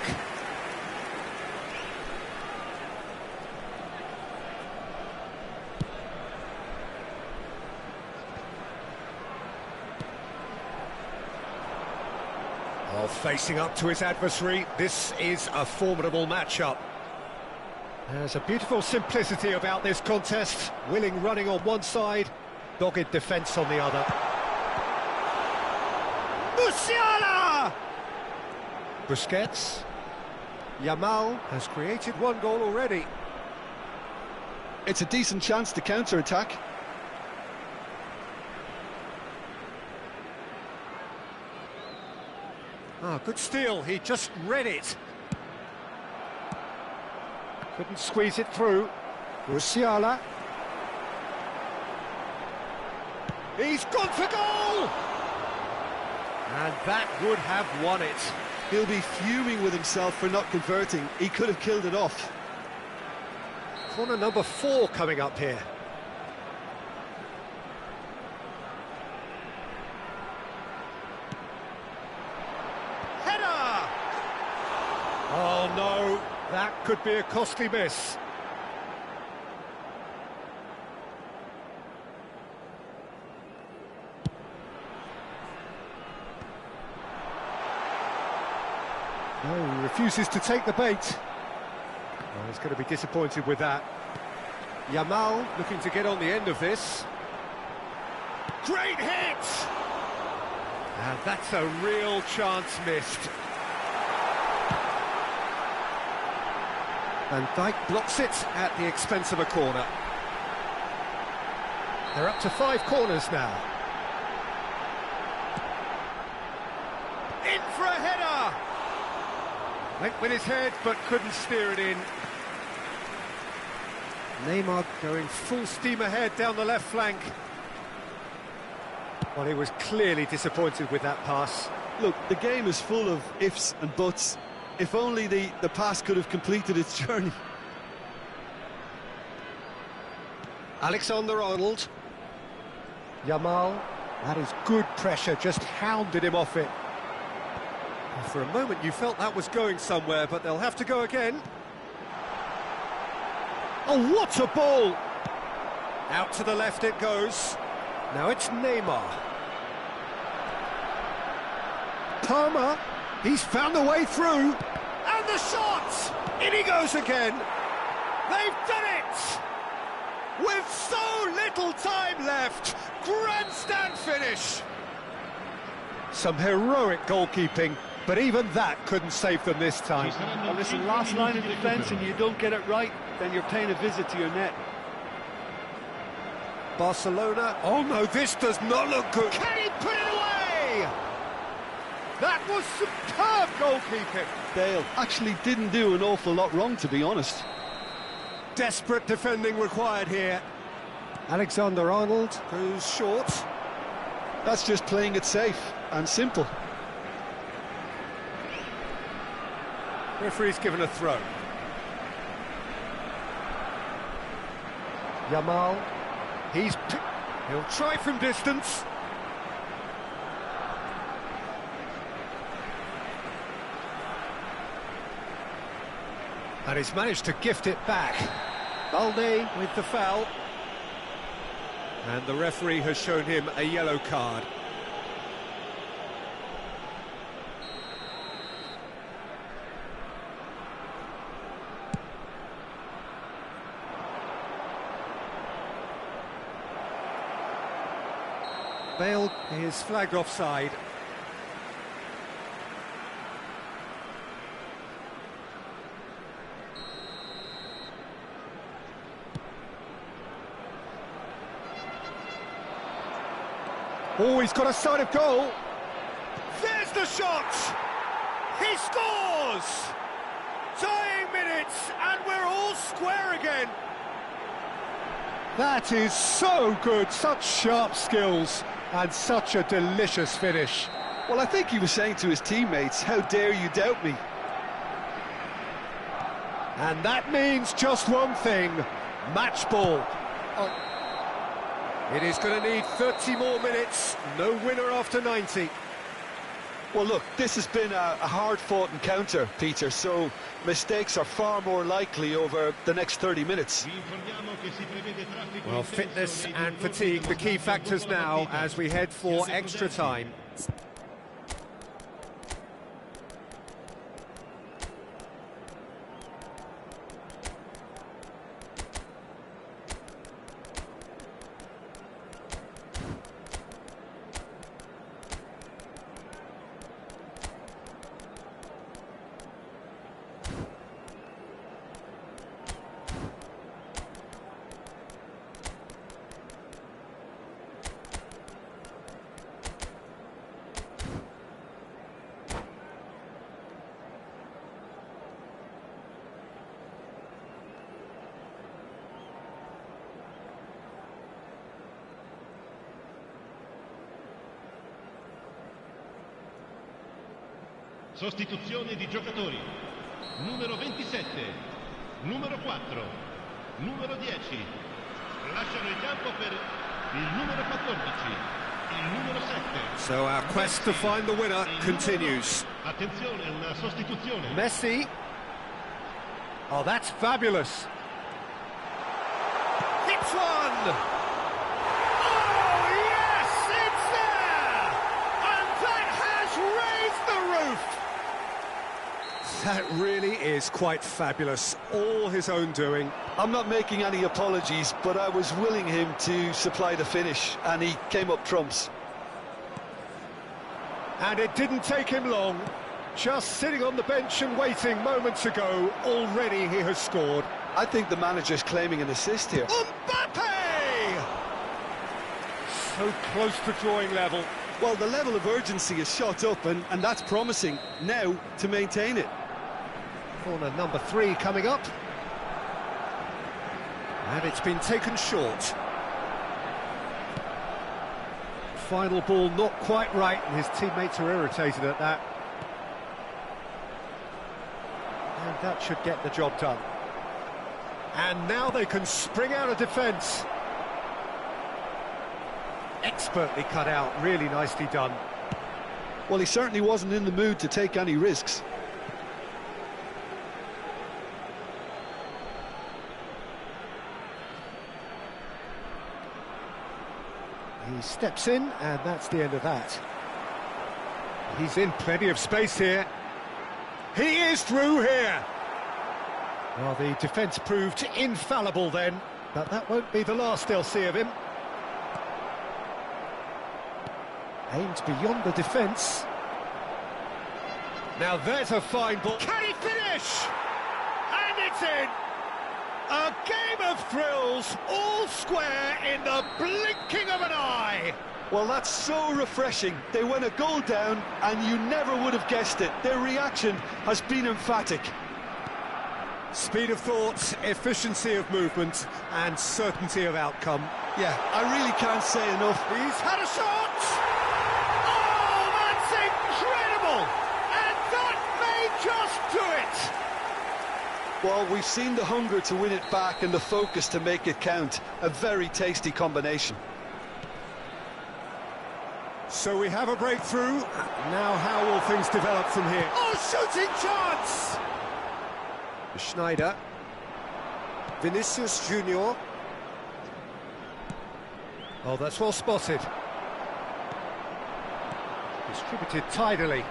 [SPEAKER 1] Oh, facing up to his adversary, this is a formidable matchup. There's a beautiful simplicity about this contest. Willing running on one side, dogged defence on the other. Musiala! Busquets. Yamal has created one goal already.
[SPEAKER 2] It's a decent chance to counter-attack.
[SPEAKER 1] Ah, good steal, he just read it. Couldn't squeeze it through. Musiala. He's gone for goal! And that would have won it.
[SPEAKER 2] He'll be fuming with himself for not converting. He could have killed it off.
[SPEAKER 1] Corner number 4 coming up here. Header! Oh no, that could be a costly miss. No, he refuses to take the bait. Oh, he's going to be disappointed with that. Yamal looking to get on the end of this. Great hit! And that's a real chance missed. And Dijk blocks it at the expense of a corner. They're up to 5 corners now. In for a header! Went with his head, but couldn't steer it in. Neymar going full steam ahead down the left flank. Well, he was clearly disappointed with that pass.
[SPEAKER 2] Look, the game is full of ifs and buts. If only the pass could have completed its journey.
[SPEAKER 1] Alexander-Arnold. Yamal. That is good pressure, just hounded him off it. For a moment you felt that was going somewhere, but they'll have to go again. Oh, what a ball! Out to the left it goes. Now it's Neymar. Palmer, he's found a way through. And the shot! In he goes again. They've done it! With so little time left. Grandstand finish. Some heroic goalkeeping, but even that couldn't save them this time.
[SPEAKER 2] Well, listen, last line of defence and you don't get it right, then you're paying a visit to your net.
[SPEAKER 1] Barcelona, oh no, this does not look good. Can he put it away? That was superb goalkeeping.
[SPEAKER 2] Bale actually didn't do an awful lot wrong, to be honest.
[SPEAKER 1] Desperate defending required here. Alexander-Arnold goes short.
[SPEAKER 2] That's just playing it safe and simple.
[SPEAKER 1] Referee's given a throw. Yamal, he'll try from distance. And he's managed to gift it back. Balde with the foul. And the referee has shown him a yellow card. Bale is flagged offside. Oh, he's got a sight of goal. There's the shot! He scores! Dying minutes, and we're all square again. That is so good, such sharp skills, and such a delicious finish.
[SPEAKER 2] Well, I think he was saying to his teammates, how dare you doubt me?
[SPEAKER 1] And that means just one thing, match ball. Oh. It is going to need 30 more minutes, no winner after 90.
[SPEAKER 2] Well, look, this has been a hard-fought encounter, Peter, so mistakes are far more likely over the next 30 minutes.
[SPEAKER 1] Well, fitness and fatigue, the key factors now as we head for extra time.
[SPEAKER 4] Sostituzione di giocatori. Numero 27, numero 4, numero 10. Lasciano il campo per il numero 14, il numero 7.
[SPEAKER 1] So our quest to find the winner continues.
[SPEAKER 4] Attenzione, una sostituzione.
[SPEAKER 1] Messi. Oh, that's fabulous. Hits one! Oh, yes, it's there! And that has raised the roof! That really is quite fabulous. All his own doing.
[SPEAKER 2] I'm not making any apologies, but I was willing him to supply the finish, and he came up trumps.
[SPEAKER 1] And it didn't take him long. Just sitting on the bench and waiting moments ago, already he has scored.
[SPEAKER 2] I think the manager's claiming an assist here.
[SPEAKER 1] Mbappe! So close to drawing level.
[SPEAKER 2] Well, the level of urgency is shot up, and that's promising. Now to maintain it.
[SPEAKER 1] Corner number 3 coming up. And it's been taken short. Final ball not quite right, and his teammates are irritated at that. And that should get the job done. And now they can spring out of defence. Expertly cut out, really nicely done.
[SPEAKER 2] Well, he certainly wasn't in the mood to take any risks.
[SPEAKER 1] He steps in, and that's the end of that. He's in plenty of space here. He is through here. Well, the defence proved infallible then, but that won't be the last they'll see of him. Aimed beyond the defence. Now there's a fine ball. Can he finish? And it's in! A game of thrills, all square in the blinking of an eye.
[SPEAKER 2] Well, that's so refreshing. They went a goal down, and you never would have guessed it. Their reaction has been emphatic.
[SPEAKER 1] Speed of thought, efficiency of movement, and certainty of outcome.
[SPEAKER 2] Yeah, I really can't say enough.
[SPEAKER 1] He's had a shot! Oh, that's incredible! And that may just do it!
[SPEAKER 2] Well, we've seen the hunger to win it back and the focus to make it count. A very tasty combination.
[SPEAKER 1] So we have a breakthrough. Now how will things develop from here? Oh, shooting chance! Schneider. Vinicius Junior. Oh, that's well spotted. Distributed tidily.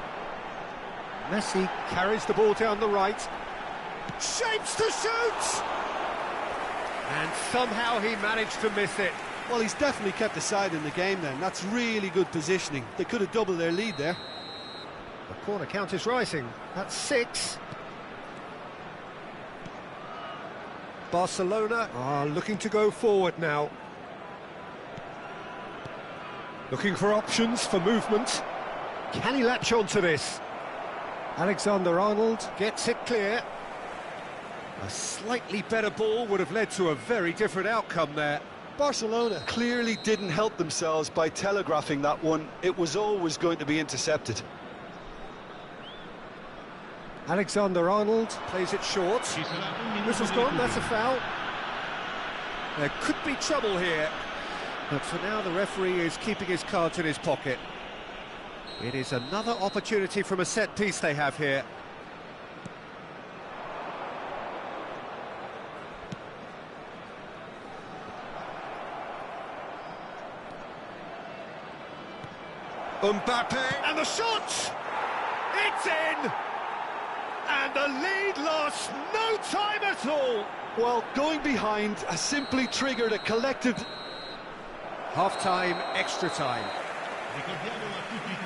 [SPEAKER 1] Messi carries the ball down the right. Shapes to shoot! And somehow he managed to miss it.
[SPEAKER 2] Well, he's definitely kept the side in the game then. That's really good positioning. They could have doubled their lead there.
[SPEAKER 1] The corner count is rising. That's 6. Barcelona are looking to go forward now. Looking for options for movement. Can he latch onto this? Alexander-Arnold gets it clear. A slightly better ball would have led to a very different outcome there.
[SPEAKER 2] Barcelona clearly didn't help themselves by telegraphing that one. It was always going to be intercepted.
[SPEAKER 1] Alexander-Arnold plays it short. Whistle's gone, that's a foul. There could be trouble here, but for now the referee is keeping his cards in his pocket. It is another opportunity from a set piece they have here. Mbappe, and the shot! It's in! And the lead lost no time at all!
[SPEAKER 2] Well, going behind has simply triggered a collective...
[SPEAKER 1] Half-time, extra time.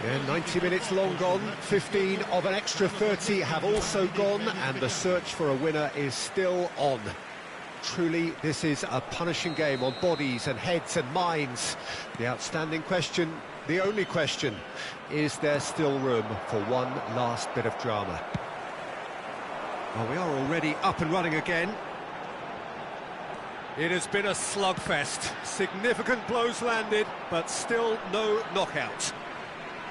[SPEAKER 1] Yeah, 90 minutes long gone, 15 of an extra 30 have also gone, and the search for a winner is still on. Truly, this is a punishing game on bodies and heads and minds. The outstanding question, the only question, is there still room for one last bit of drama? Well, we are already up and running again. It has been a slugfest. Significant blows landed, but still no knockout.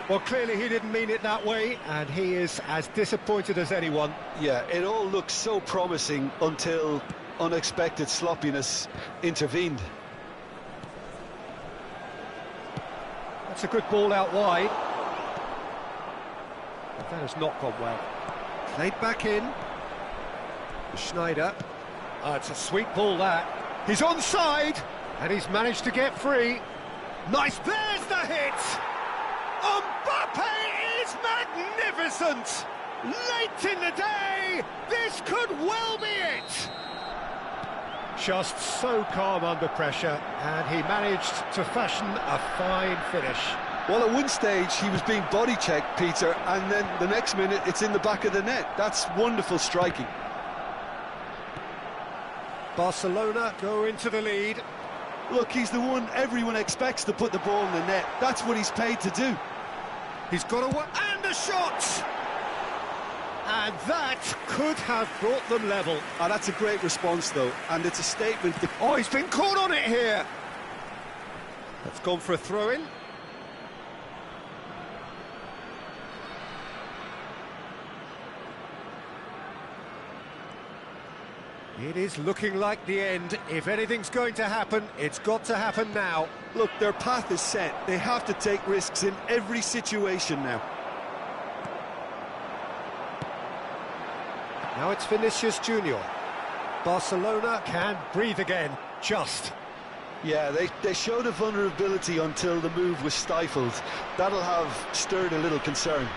[SPEAKER 1] Well, clearly he didn't mean it that way, and he is as disappointed as anyone.
[SPEAKER 2] Yeah, it all looked so promising until unexpected sloppiness intervened.
[SPEAKER 1] That's a good ball out wide. But that has not gone well. Played back in. Schneider. Oh, it's a sweet ball, that. He's onside, and he's managed to get free. Nice, there's the hit! Mbappe is magnificent! Late in the day, this could well be it! Just so calm under pressure, and he managed to fashion a fine finish.
[SPEAKER 2] Well, at one stage, he was being body-checked, Peter, and then the next minute, it's in the back of the net. That's wonderful striking.
[SPEAKER 1] Barcelona go into the lead.
[SPEAKER 2] Look, he's the one everyone expects to put the ball in the net. That's what he's paid to do.
[SPEAKER 1] He's got a and a shot! And that could have brought them level.
[SPEAKER 2] Oh, that's a great response, though, and it's a statement.
[SPEAKER 1] Oh, he's been caught on it here. That's gone for a throw-in. It is looking like the end. If anything's going to happen, it's got to happen now.
[SPEAKER 2] Look, their path is set. They have to take risks in every situation now.
[SPEAKER 1] Now it's Vinicius Junior. Barcelona can breathe again, just.
[SPEAKER 2] Yeah, they showed a vulnerability until the move was stifled. That'll have stirred a little concern.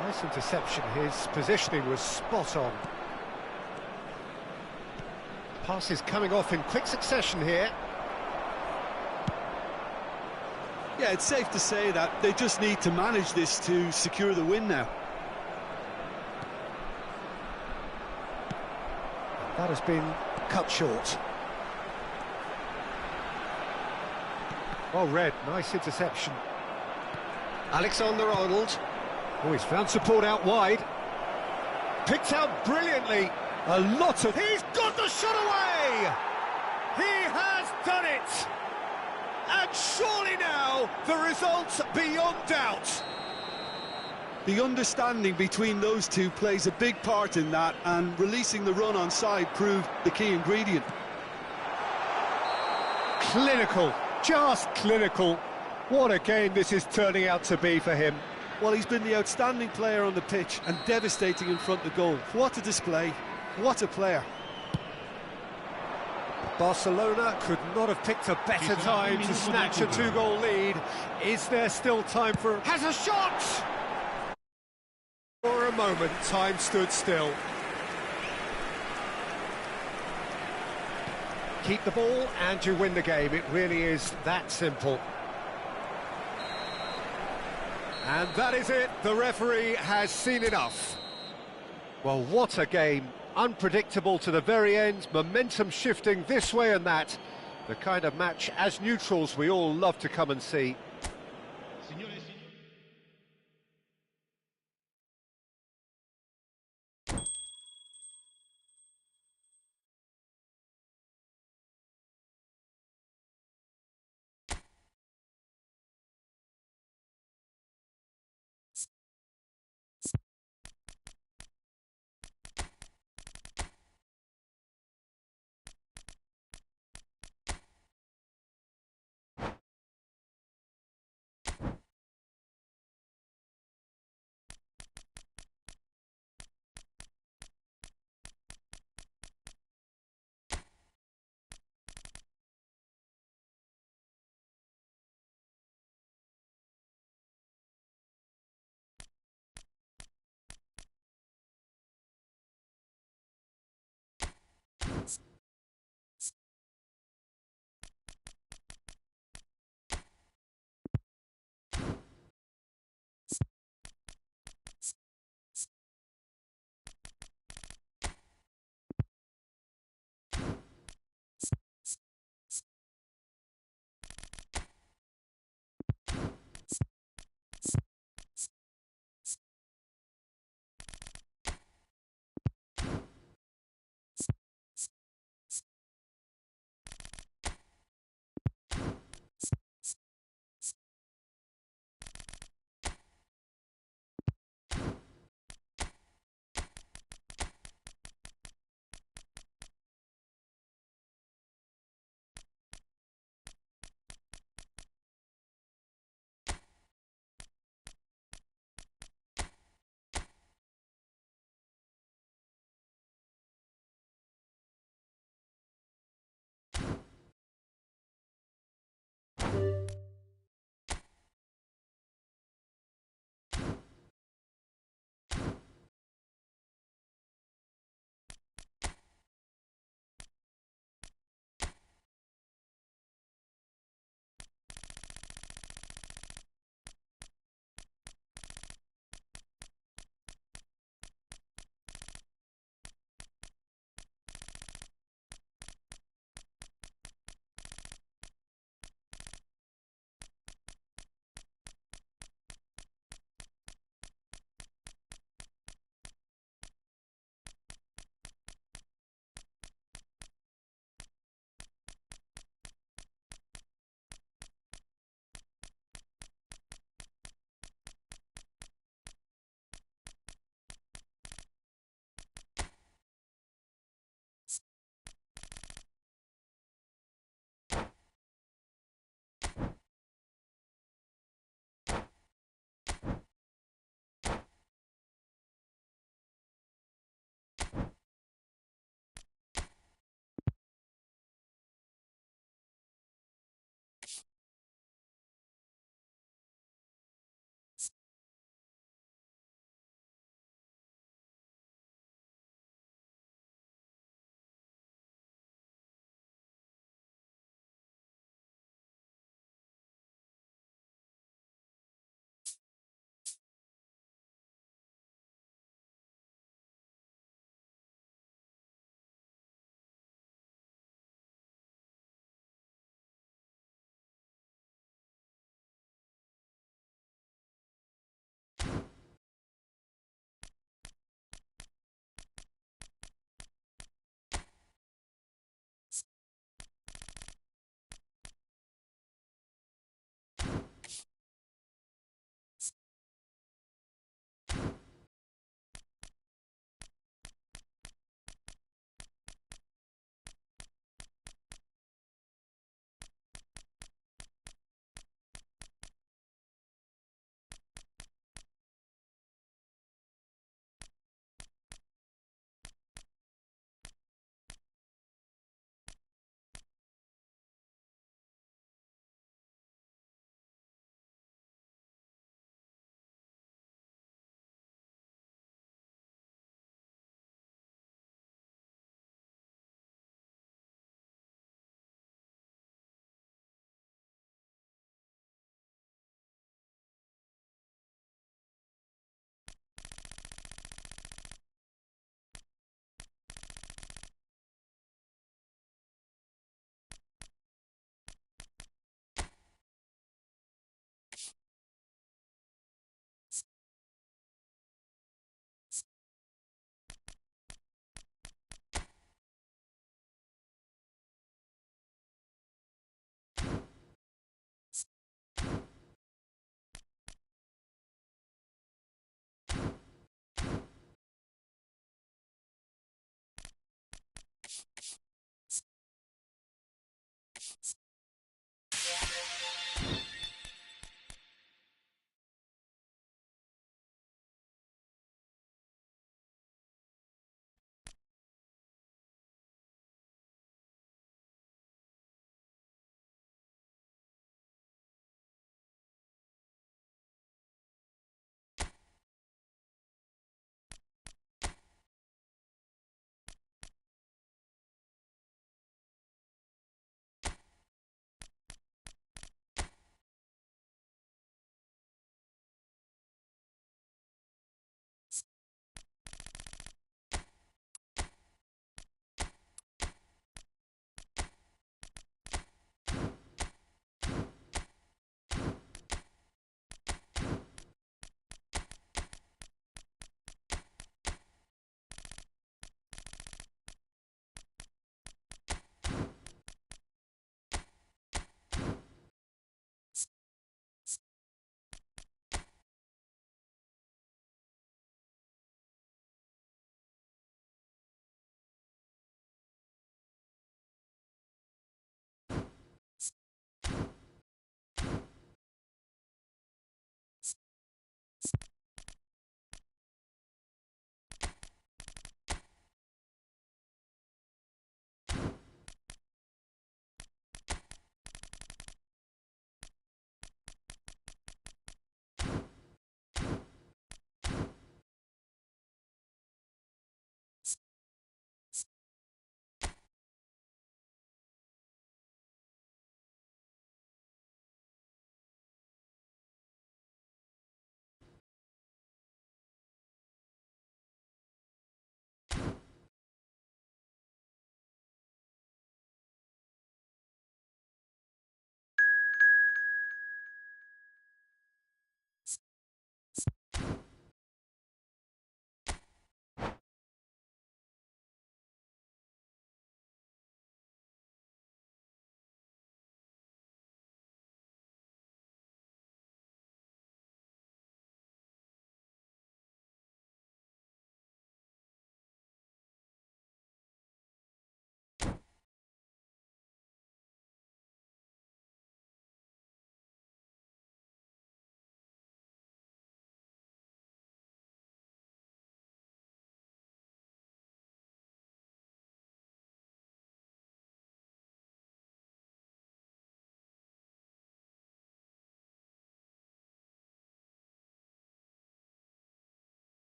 [SPEAKER 1] Nice interception. His positioning was spot on. Pass is coming off in quick succession here.
[SPEAKER 2] Yeah, it's safe to say that they just need to manage this to secure the win now.
[SPEAKER 1] That has been cut short. Well read, nice interception. Alexander-Arnold. Oh, he's found support out wide. Picked out brilliantly. A lot of... He's got the shot away! He has done it! And surely now, the result's beyond doubt.
[SPEAKER 2] The understanding between those two plays a big part in that, and releasing the run on side proved the key ingredient.
[SPEAKER 1] Clinical, just clinical. What a game this is turning out to be for him.
[SPEAKER 2] Well, he's been the outstanding player on the pitch and devastating in front of goal. What a display, what a player.
[SPEAKER 1] Barcelona could not have picked a better time to snatch a two-goal lead. Is there still time for... Has a shot! For a moment, time stood still. Keep the ball and you win the game. It really is that simple. And that is it. The referee has seen enough. Well, what a game. Unpredictable to the very end. Momentum shifting this way and that. The kind of match, as neutrals, we all love to come and see.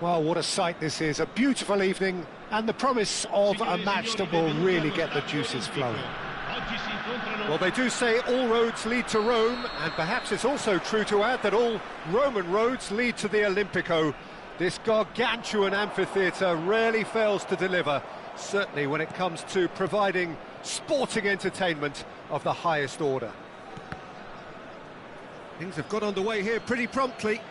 [SPEAKER 1] Well, what a sight this is, a beautiful evening, and the promise of a match that will really get the juices flowing. Well, they do say all roads lead to Rome, and perhaps it's also true to add that all Roman roads lead to the Olimpico. This gargantuan amphitheatre rarely fails to deliver, certainly when it comes to providing sporting entertainment of the highest order. Things have got underway here pretty promptly.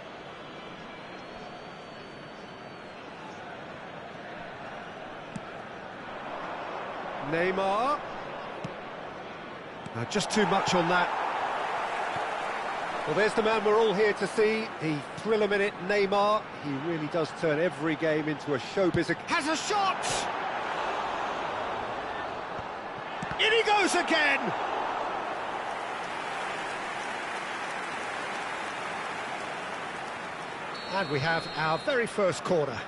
[SPEAKER 1] Neymar. Just too much on that. Well, there's the man we're all here to see, the thriller-minute Neymar. He really does turn every game into a showbiz. Has a shot! In he goes again! And we have our very first corner.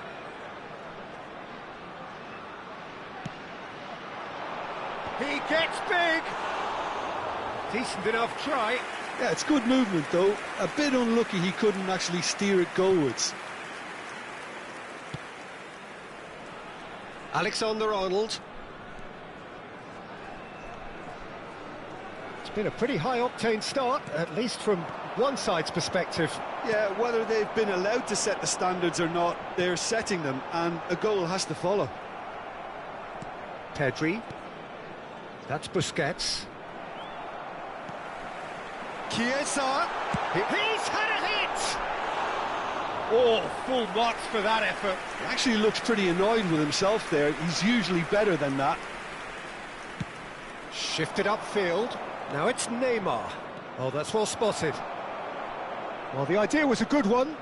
[SPEAKER 1] He gets big! Decent enough try.
[SPEAKER 2] Yeah, it's good movement though. A bit unlucky he couldn't actually steer it goalwards.
[SPEAKER 1] Alexander-Arnold. It's been a pretty high-octane start, at least from one side's perspective.
[SPEAKER 2] Yeah, whether they've been allowed to set the standards or not, they're setting them, and a goal has to follow.
[SPEAKER 1] Pedri. That's Busquets. Chiesa. He's had a hit! Oh, full marks for that effort.
[SPEAKER 2] He actually looks pretty annoyed with himself there. He's usually better than that.
[SPEAKER 1] Shifted upfield. Now it's Neymar. Oh, that's well spotted. Well, the idea was a good one.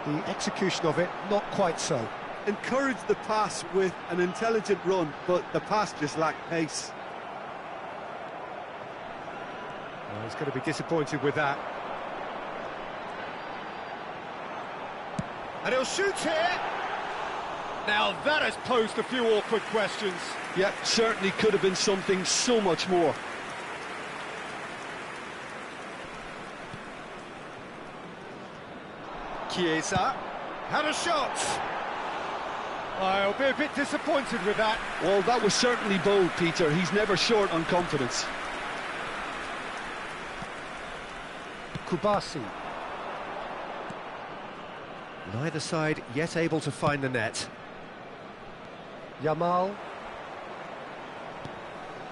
[SPEAKER 1] The execution of it, not quite so.
[SPEAKER 2] Encouraged the pass with an intelligent run, but the pass just lacked pace.
[SPEAKER 1] Well, he's going to be disappointed with that. And he'll shoot here. Now that has posed a few awkward questions.
[SPEAKER 2] Yeah, certainly could have been something so much more.
[SPEAKER 1] Chiesa had a shot. I'll be a bit disappointed with that.
[SPEAKER 2] Well, that was certainly bold, Peter. He's never short on confidence.
[SPEAKER 1] Kubasi. Neither side yet able to find the net. Yamal.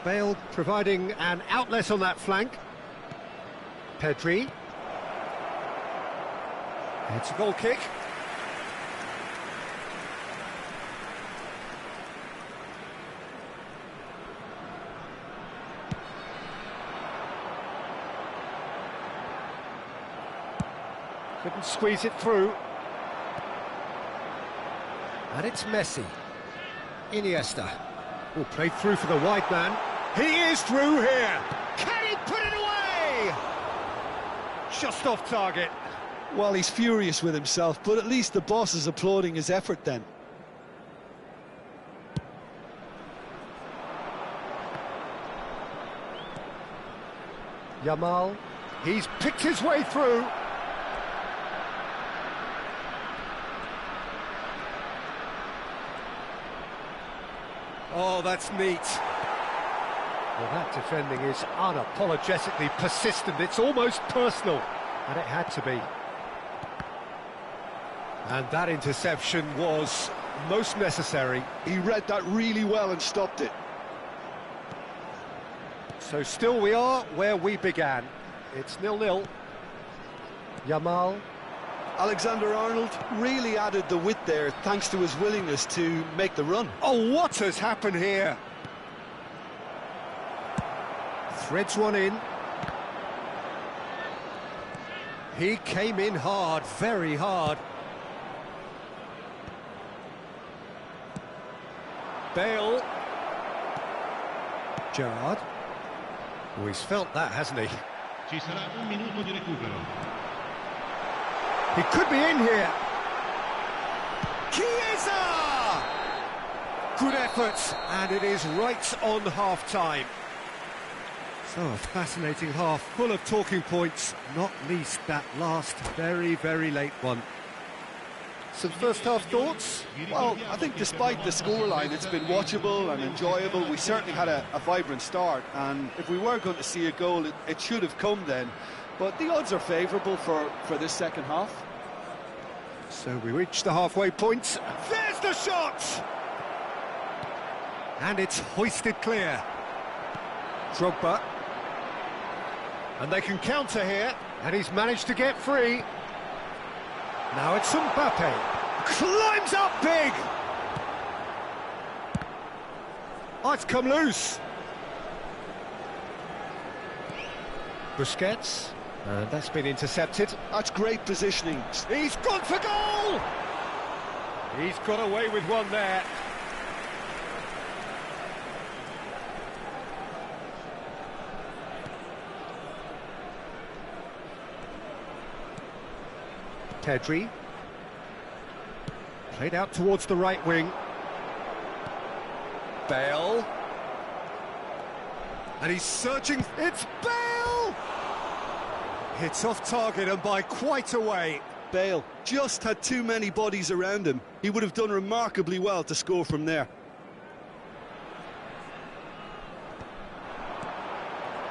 [SPEAKER 1] Bale providing an outlet on that flank. Pedri. It's a goal kick. Couldn't squeeze it through. And it's Messi. Iniesta. Oh, played through for the wide man. He is through here. Can he put it away? Just off target.
[SPEAKER 2] Well, he's furious with himself, but at least the boss is applauding his effort then.
[SPEAKER 1] Yamal. He's picked his way through. Oh, that's neat. Well, that defending is unapologetically persistent. It's almost personal, and it had to be. And that interception was most necessary.
[SPEAKER 2] He read that really well and stopped it.
[SPEAKER 1] So still we are where we began. It's 0-0. Yamal.
[SPEAKER 2] Alexander-Arnold really added the width there thanks to his willingness to make the run.
[SPEAKER 1] Oh, what has happened here? Threads one in. He came in hard, very hard. Bale. Gerrard. Oh, he's felt that, hasn't he?
[SPEAKER 4] Ci sarà un minuto di recupero.
[SPEAKER 1] He could be in here. Chiesa! Good effort, and it is right on half-time. So a fascinating half, full of talking points, not least that last very, very late one. Some first-half thoughts?
[SPEAKER 2] Well, I think despite the scoreline, it's been watchable and enjoyable. We certainly had a vibrant start, and if we were going to see a goal, it should have come then. But the odds are favourable for this second half.
[SPEAKER 1] So we reach the halfway point. There's the shot! And it's hoisted clear. Drogba. And they can counter here, and he's managed to get free. Now it's Mbappe. Climbs up big! Oh, it's come loose. Busquets. And that's been intercepted.
[SPEAKER 2] That's great positioning.
[SPEAKER 1] He's gone for goal! He's got away with one there. Pedri. Played out towards the right wing. Bale. And he's searching. It's Bale! Hits off target and by quite a way.
[SPEAKER 2] Bale just had too many bodies around him. He would have done remarkably well to score from there.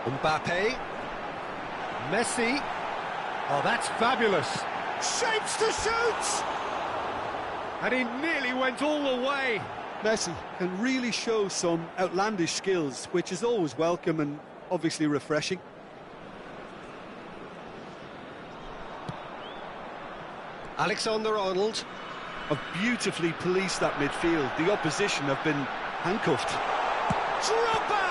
[SPEAKER 1] Mbappe. Messi. Oh, that's fabulous. Shapes to shoot! And he nearly went all the way.
[SPEAKER 2] Messi can really show some outlandish skills, which is always welcome and obviously refreshing.
[SPEAKER 1] Alexander-Arnold.
[SPEAKER 2] Have beautifully policed that midfield. The opposition have been handcuffed.
[SPEAKER 1] Drogba!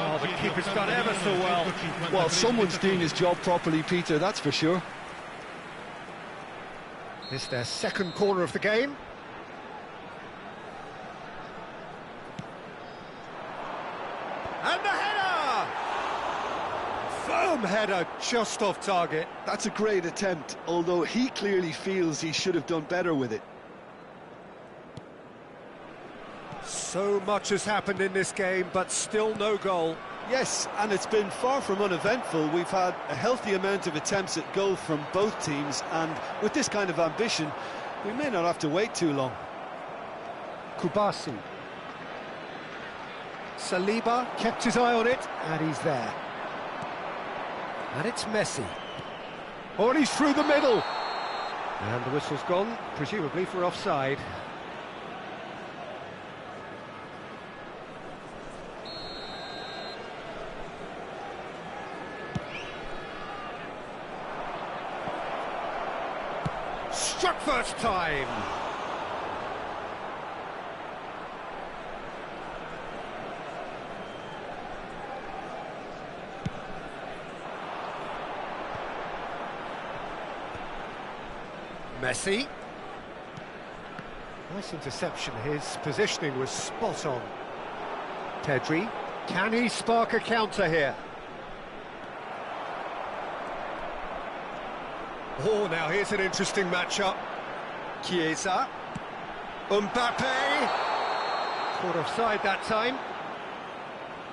[SPEAKER 1] Oh, the keeper's done ever so well.
[SPEAKER 2] Well, someone's doing his job properly, Peter, that's for sure.
[SPEAKER 1] It's their second corner of the game. And the header! Firm header, just off target.
[SPEAKER 2] That's a great attempt, although he clearly feels he should have done better with it.
[SPEAKER 1] So much has happened in this game, but still no goal.
[SPEAKER 2] Yes, and it's been far from uneventful. We've had a healthy amount of attempts at goal from both teams, and with this kind of ambition, we may not have to wait too long.
[SPEAKER 1] Kubasi. Saliba kept his eye on it, and he's there. And it's Messi. Oh, and he's through the middle. And the whistle's gone, presumably for offside. Struck first time. Messi. Nice interception. His positioning was spot on. Pedri. Can he spark a counter here? Oh, now here's an interesting matchup. Chiesa. Mbappe. Caught offside that time.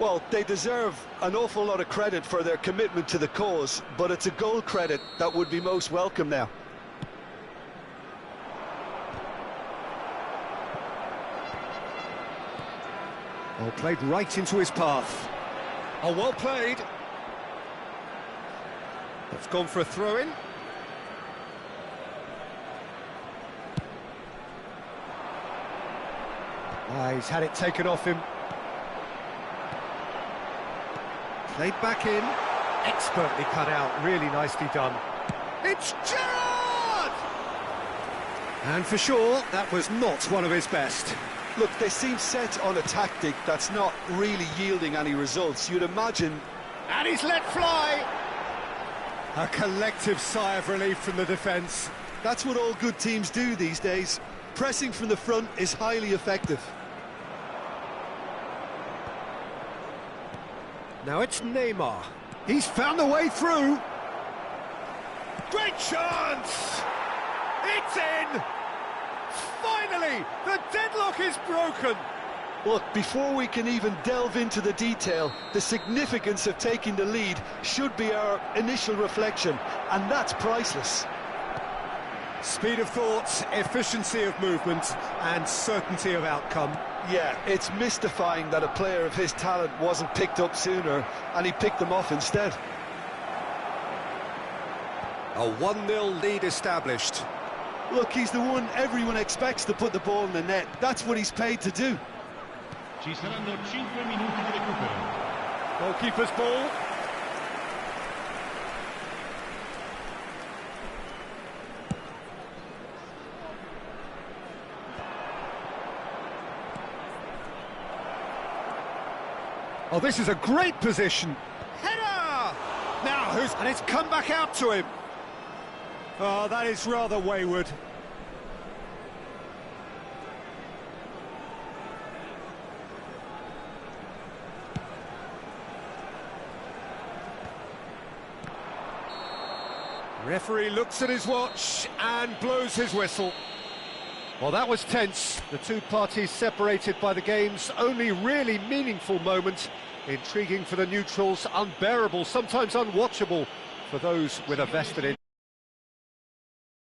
[SPEAKER 2] Well, they deserve an awful lot of credit for their commitment to the cause, but it's a goal credit that would be most welcome now.
[SPEAKER 1] Oh, played right into his path. Oh, well played. That's gone for a throw-in. He's had it taken off him. Played back in. Expertly cut out, really nicely done. It's Gerrard! And for sure, that was not one of his best.
[SPEAKER 2] Look, they seem set on a tactic that's not really yielding any results. You'd imagine...
[SPEAKER 1] And he's let fly! A collective sigh of relief from the defence.
[SPEAKER 2] That's what all good teams do these days. Pressing from the front is highly effective.
[SPEAKER 1] Now it's Neymar. He's found a way through. Great chance! It's in! Finally, the deadlock is broken.
[SPEAKER 2] Look, before we can even delve into the detail, the significance of taking the lead should be our initial reflection, and that's priceless.
[SPEAKER 1] Speed of thought, efficiency of movement, and certainty of outcome.
[SPEAKER 2] Yeah, it's mystifying that a player of his talent wasn't picked up sooner, and he picked them off instead.
[SPEAKER 1] A 1-0 lead established.
[SPEAKER 2] Look, he's the one everyone expects to put the ball in the net. That's what he's paid to do.
[SPEAKER 4] Ci saranno 5 minuti di recupero.
[SPEAKER 1] Goalkeeper's ball. Oh, this is a great position. Header! Now, and it's come back out to him. Oh, that is rather wayward. Referee looks at his watch and blows his whistle. Well, that was tense. The two parties separated by the game's only really meaningful moment. Intriguing for the neutrals, unbearable, sometimes unwatchable for those with a vested interest.